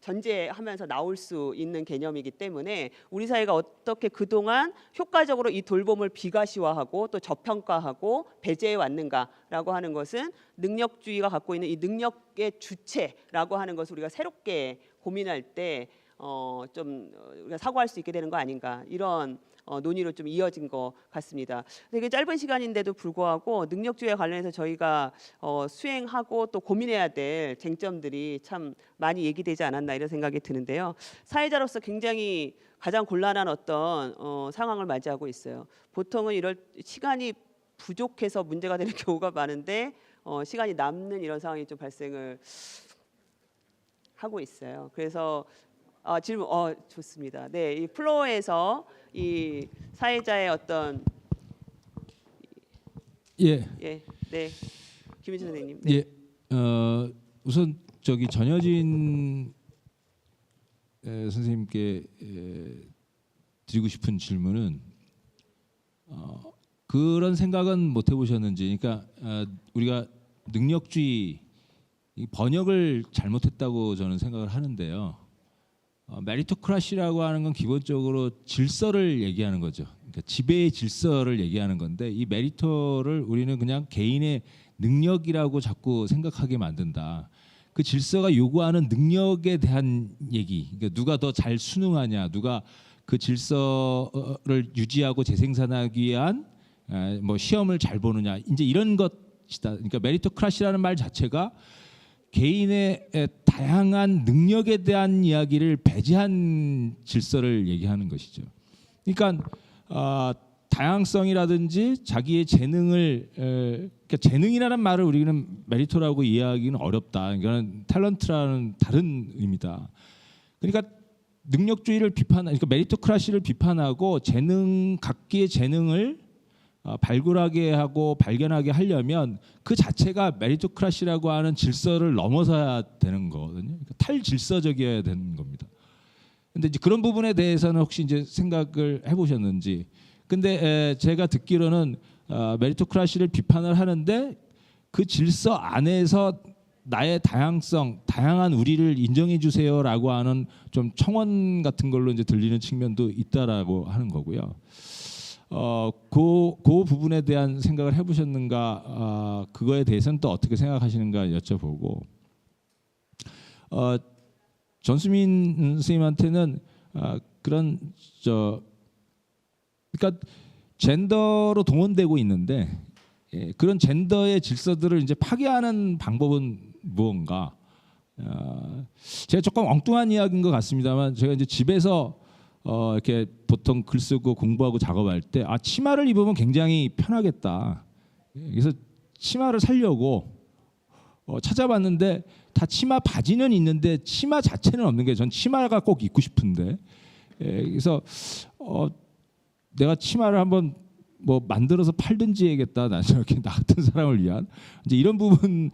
전제하면서 나올 수 있는 개념이기 때문에 우리 사회가 어떻게 그동안 효과적으로 이 돌봄을 비과시화하고 또 저평가하고 배제해 왔는가라고 하는 것은 능력주의가 갖고 있는 이 능력의 주체라고 하는 것을 우리가 새롭게 고민할 때 좀 우리가 사고할 수 있게 되는 거 아닌가, 이런 논의로 좀 이어진 것 같습니다. 되게 짧은 시간인데도 불구하고 능력주의에 관련해서 저희가 수행하고 또 고민해야 될 쟁점들이 참 많이 얘기되지 않았나, 이런 생각이 드는데요. 사회자로서 굉장히 가장 곤란한 어떤 상황을 맞이하고 있어요. 보통은 이럴 시간이 부족해서 문제가 되는 경우가 많은데 시간이 남는 이런 상황이 좀 발생을 하고 있어요. 그래서 질문 좋습니다. 네, 이 플로어에서 이 사회자의 어떤 네, 김윤준 선생님. 네. 우선 전여진 선생님께 드리고 싶은 질문은 그런 생각은 못 해보셨는지, 그러니까 우리가 능력주의 번역을 잘못했다고 저는 생각을 하는데요. 메리토크라시라고 하는 건 기본적으로 질서를 얘기하는 거죠. 그러니까 지배의 질서를 얘기하는 건데, 이 메리토를 우리는 그냥 개인의 능력이라고 자꾸 생각하게 만든다. 그 질서가 요구하는 능력에 대한 얘기, 그러니까 누가 더 잘 수능하냐, 누가 그 질서를 유지하고 재생산하기 위한 뭐 시험을 잘 보느냐, 이제 이런 것이다. 그러니까 메리토크라시라는 말 자체가 개인의 다양한 능력에 대한 이야기를 배제한 질서를 얘기하는 것이죠. 그러니까 다양성이라든지 자기의 재능을 그러니까 재능이라는 말을 우리는 메리토라고 이해하기는 어렵다. 이거는 탤런트라는 다른 의미다. 그러니까 능력주의를 그러니까 메리토크라시를 비판하고 각기의 재능을 발굴하게 하고 발견하게 하려면 그 자체가 메리토크라시라고 하는 질서를 넘어서야 되는 거거든요. 그러니까 탈질서적이어야 되는 겁니다. 근데 이제 그런 부분에 대해서는 혹시 이제 생각을 해보셨는지. 근데 제가 듣기로는 메리토크라시를 비판을 하는데 그 질서 안에서 나의 다양한 우리를 인정해 주세요라고 하는 좀 청원 같은 걸로 이제 들리는 측면도 있다라고 하는 거고요. 그 부분에 대한 생각을 해보셨는가? 그거에 대해서는 또 어떻게 생각하시는가 여쭤보고. 전수민 선생님한테는 그러니까 젠더로 동원되고 있는데 그런 젠더의 질서들을 이제 파괴하는 방법은 무언가? 제가 조금 엉뚱한 이야기인 것 같습니다만 제가 이제 집에서 이렇게 보통 글 쓰고 공부하고 작업할 때 치마를 입으면 굉장히 편하겠다. 그래서 치마를 사려고 찾아봤는데 다 치마 바지는 있는데 치마 자체는 없는 게 전 치마가 꼭 입고 싶은데 그래서 내가 치마를 한번 뭐 만들어서 팔든지 해야겠다. 난 저렇게 나 같은 사람을 위한 이제 이런 부분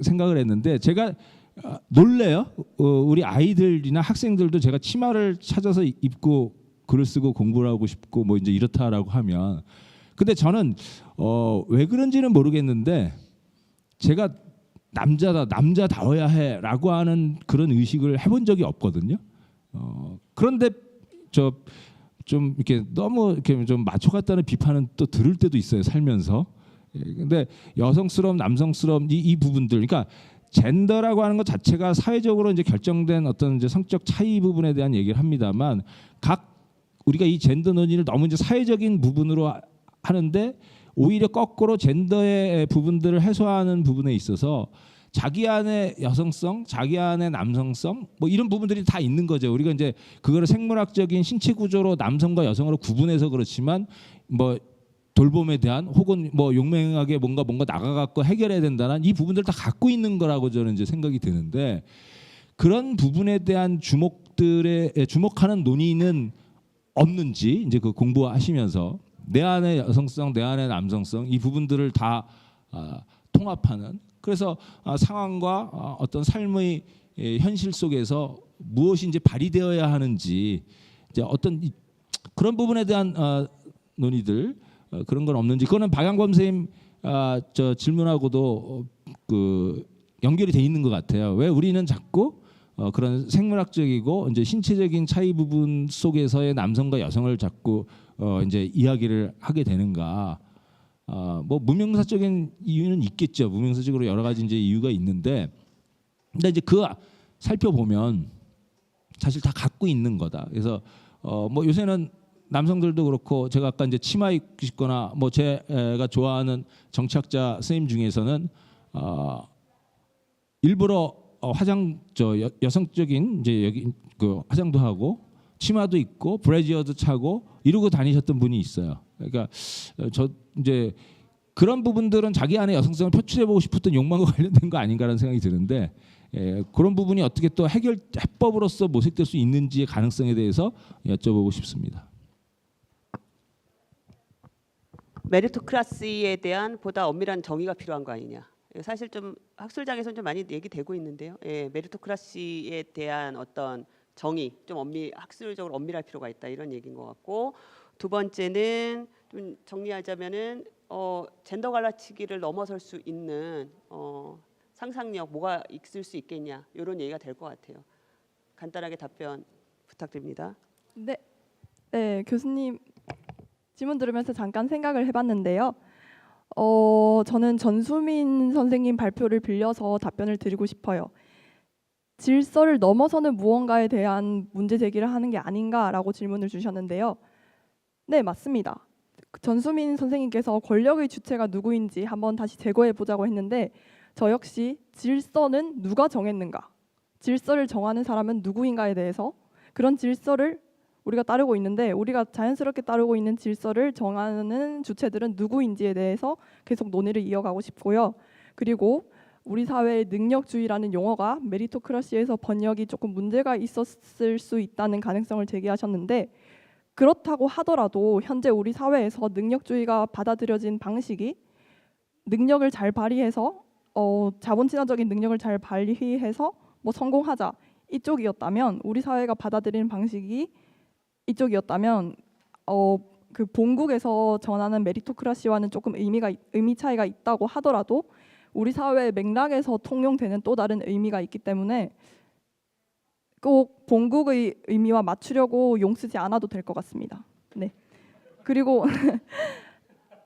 생각을 했는데 제가 놀래요. 우리 아이들이나 학생들도 제가 치마를 찾아서 입고 글을 쓰고 공부를 하고 싶고 뭐 이제 이렇다라고 하면 근데 저는 왜 그런지는 모르겠는데 제가 남자다워야 해라고 하는 그런 의식을 해본 적이 없거든요. 그런데 좀 이렇게 너무 이렇게 좀 마초 같다는 비판은 또 들을 때도 있어요 살면서. 근데 여성스러움, 남성스러움 이 부분들, 그러니까 젠더라고 하는 것 자체가 사회적으로 이제 결정된 어떤 이제 성적 차이 부분에 대한 얘기를 합니다만 우리가 이 젠더 논의를 너무 이제 사회적인 부분으로 하는데 오히려 거꾸로 젠더의 부분들을 해소하는 부분에 있어서 자기 안에 여성성, 자기 안에 남성성 뭐 이런 부분들이 다 있는 거죠. 우리가 이제 그거를 생물학적인 신체 구조로 남성과 여성으로 구분해서 그렇지만 뭐 돌봄에 대한 혹은 뭐 용맹하게 뭔가 나가갖고 해결해야 된다는 이 부분들 다 갖고 있는 거라고 저는 이제 생각이 드는데 그런 부분에 대한 주목하는 논의는 없는지 이제 그 공부하시면서 내 안에 여성성, 내 안에 남성성 이 부분들을 다 통합하는 그래서 상황과 어떤 삶의 현실 속에서 무엇이 이제 발휘되어야 하는지 이제 어떤 그런 부분에 대한 논의들 그런 건 없는지 그거는 박양범 선생님 저 질문하고도 그 연결이 돼 있는 것 같아요. 왜 우리는 자꾸 그런 생물학적이고 이제 신체적인 차이 부분 속에서의 남성과 여성을 자꾸 이제 이야기를 하게 되는가? 뭐 문명사적인 이유는 있겠죠. 문명사적으로 여러 가지 이제 이유가 있는데, 근데 이제 그 살펴보면 사실 다 갖고 있는 거다. 그래서 뭐 요새는 남성들도 그렇고 제가 아까 이제 치마 입고 싶거나 뭐 제가 좋아하는 정치학자 선생님 중에서는 일부러 여성적인 이제 여기 그 화장도 하고 치마도 입고 브래지어도 차고 이러고 다니셨던 분이 있어요. 그러니까 저 이제 그런 부분들은 자기 안에 여성성을 표출해보고 싶었던 욕망과 관련된 거 아닌가라는 생각이 드는데 그런 부분이 어떻게 또 해법으로서 모색될 수 있는지의 가능성에 대해서 여쭤보고 싶습니다. 메리토크라시에 대한 보다 엄밀한 정의가 필요한 거 아니냐. 사실 좀 학술장에서는 좀 많이 얘기되고 있는데요. 메리토크라시에 대한 어떤 정의 좀 학술적으로 엄밀할 필요가 있다 이런 얘기인 것 같고 두 번째는 좀 정리하자면은 젠더 갈라치기를 넘어설 수 있는 상상력 뭐가 있을 수 있겠냐 이런 얘기가 될 것 같아요. 간단하게 답변 부탁드립니다. 네, 교수님 질문 들으면서 잠깐 생각을 해봤는데요. 저는 전수민 선생님 발표를 빌려서 답변을 드리고 싶어요. 질서를 넘어서는 무언가에 대한 문제 제기를 하는 게 아닌가라고 질문을 주셨는데요. 네, 맞습니다. 전수민 선생님께서 권력의 주체가 누구인지 한번 다시 재고해 보자고 했는데 저 역시 질서는 누가 정했는가? 질서를 정하는 사람은 누구인가에 대해서 그런 질서를 우리가 따르고 있는데 우리가 자연스럽게 따르고 있는 질서를 정하는 주체들은 누구인지에 대해서 계속 논의를 이어가고 싶고요. 그리고 우리 사회의 능력주의라는 용어가 메리토크라시에서 번역이 조금 문제가 있었을 수 있다는 가능성을 제기하셨는데 그렇다고 하더라도 현재 우리 사회에서 능력주의가 받아들여진 방식이 능력을 잘 발휘해서 자본 친화적인 능력을 잘 발휘해서 뭐 성공하자 이쪽이었다면 우리 사회가 받아들이는 방식이 이쪽이었다면 그 본국에서 전하는 메리토크라시와는 조금 의미 차이가 있다고 하더라도 우리 사회의 맥락에서 통용되는 또 다른 의미가 있기 때문에 꼭 본국의 의미와 맞추려고 용쓰지 않아도 될 것 같습니다. 네. 그리고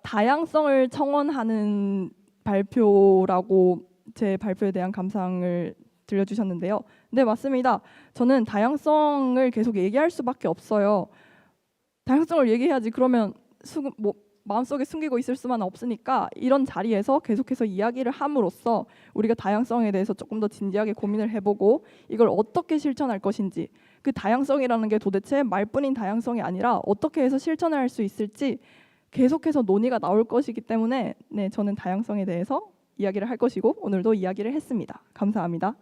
다양성을 청원하는 발표라고 제 발표에 대한 감상을 들려주셨는데요. 네, 맞습니다. 저는 다양성을 계속 얘기할 수밖에 없어요. 다양성을 얘기해야지 그러면 마음속에 숨기고 있을 수만 없으니까 이런 자리에서 계속해서 이야기를 함으로써 우리가 다양성에 대해서 조금 더 진지하게 고민을 해보고 이걸 어떻게 실천할 것인지 그 다양성이라는 게 도대체 말뿐인 다양성이 아니라 어떻게 해서 실천할 수 있을지 계속해서 논의가 나올 것이기 때문에 네, 저는 다양성에 대해서 이야기를 할 것이고 오늘도 이야기를 했습니다. 감사합니다.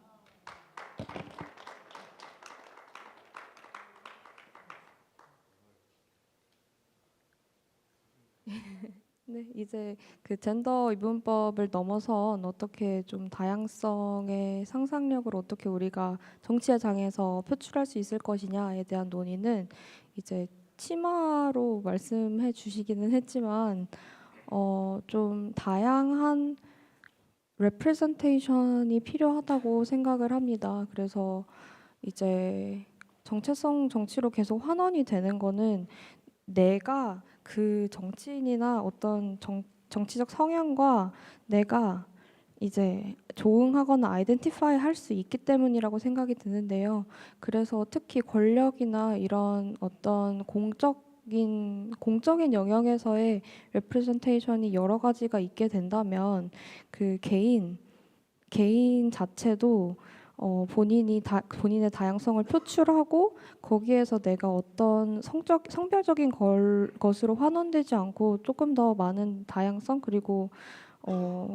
네, 이제 그 젠더 이분법을 넘어선 어떻게 좀 다양성의 상상력을 어떻게 우리가 정치의 장에서 표출할 수 있을 것이냐에 대한 논의는 이제 치마로 말씀해 주시기는 했지만 좀 다양한 레프레젠테이션이 필요하다고 생각을 합니다. 그래서 이제 정체성 정치로 계속 환원이 되는 거는 내가 그 정치인이나 어떤 정치적 성향과 내가 이제 조응하거나 아이덴티파이 할 수 있기 때문이라고 생각이 드는데요. 그래서 특히 권력이나 이런 어떤 공적인 영역에서의 레프레젠테이션이 여러 가지가 있게 된다면 그 개인 자체도 본인의 다양성을 표출하고 거기에서 내가 어떤 성별적인 것으로 환원되지 않고 조금 더 많은 다양성 그리고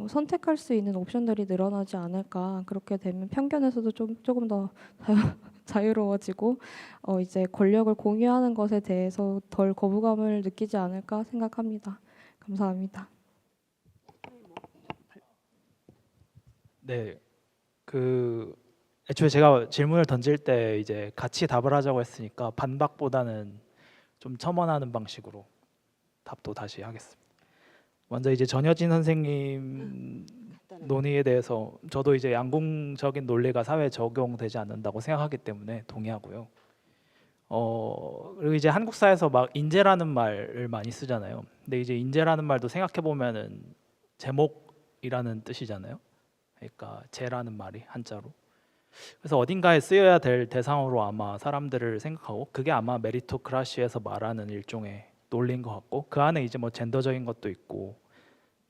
선택할 수 있는 옵션들이 늘어나지 않을까. 그렇게 되면 편견에서도 조금 더 자유로워지고 이제 권력을 공유하는 것에 대해서 덜 거부감을 느끼지 않을까 생각합니다. 감사합니다. 네, 애초에 제가 질문을 던질 때 이제 같이 답을 하자고 했으니까 반박보다는 좀 첨언하는 방식으로 답도 다시 하겠습니다. 먼저 이제 전여진 선생님 논의에 대해서 저도 이제 양궁적인 논리가 사회에 적용되지 않는다고 생각하기 때문에 동의하고요. 그리고 이제 한국 사회에서 막 인재라는 말을 많이 쓰잖아요. 근데 이제 인재라는 말도 생각해 보면은 제목이라는 뜻이잖아요. 그러니까 제라는 말이 한자로. 그래서 어딘가에 쓰여야 될 대상으로 아마 사람들을 생각하고 그게 아마 메리토크라시에서 말하는 일종의 논리인 것 같고 그 안에 이제 뭐 젠더적인 것도 있고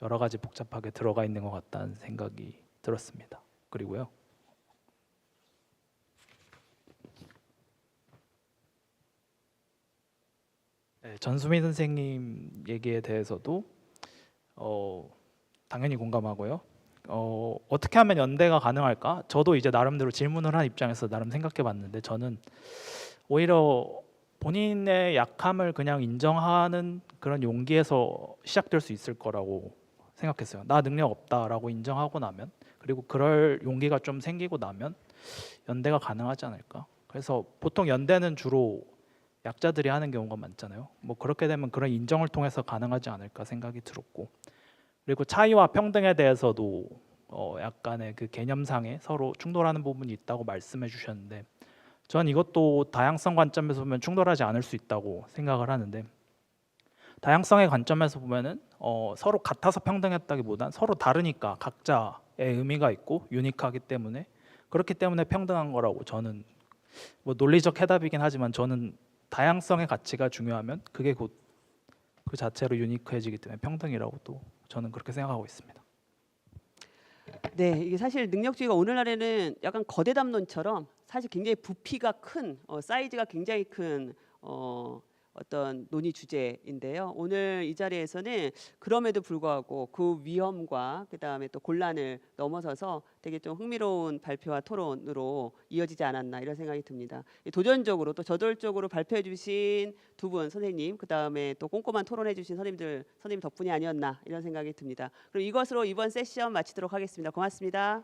여러 가지 복잡하게 들어가 있는 것 같다는 생각이 들었습니다. 그리고요. 네, 전수민 선생님 얘기에 대해서도 당연히 공감하고요. 어떻게 하면 연대가 가능할까? 저도 이제 나름대로 질문을 한 입장에서 나름 생각해봤는데 저는 오히려 본인의 약함을 그냥 인정하는 그런 용기에서 시작될 수 있을 거라고 생각했어요. 나 능력 없다라고 인정하고 나면 그리고 그럴 용기가 좀 생기고 나면 연대가 가능하지 않을까? 그래서 보통 연대는 주로 약자들이 하는 경우가 많잖아요. 뭐 그렇게 되면 그런 인정을 통해서 가능하지 않을까 생각이 들었고 그리고 차이와 평등에 대해서도 약간의 그 개념상에 서로 충돌하는 부분이 있다고 말씀해 주셨는데 전 이것도 다양성 관점에서 보면 충돌하지 않을 수 있다고 생각을 하는데 다양성의 관점에서 보면은 서로 같아서 평등했다기보단 서로 다르니까 각자의 의미가 있고 유니크하기 때문에 그렇기 때문에 평등한 거라고 저는 뭐 논리적 해답이긴 하지만 저는 다양성의 가치가 중요하면 그게 곧 그 자체로 유니크해지기 때문에 평등이라고 또 저는 그렇게 생각하고 있습니다. 네, 이게 사실 능력주의가 오늘날에는 약간 거대 담론처럼 사실 굉장히 부피가 큰, 사이즈가 굉장히 큰 어떤 논의 주제인데요. 오늘 이 자리에서는 그럼에도 불구하고 그 위험과 그다음에 또 곤란을 넘어서서 되게 좀 흥미로운 발표와 토론으로 이어지지 않았나 이런 생각이 듭니다. 도전적으로 또 저돌적으로 발표해 주신 두 분 선생님, 그다음에 또 꼼꼼한 토론해 주신 선생님 덕분이 아니었나 이런 생각이 듭니다. 그럼 이것으로 이번 세션 마치도록 하겠습니다. 고맙습니다.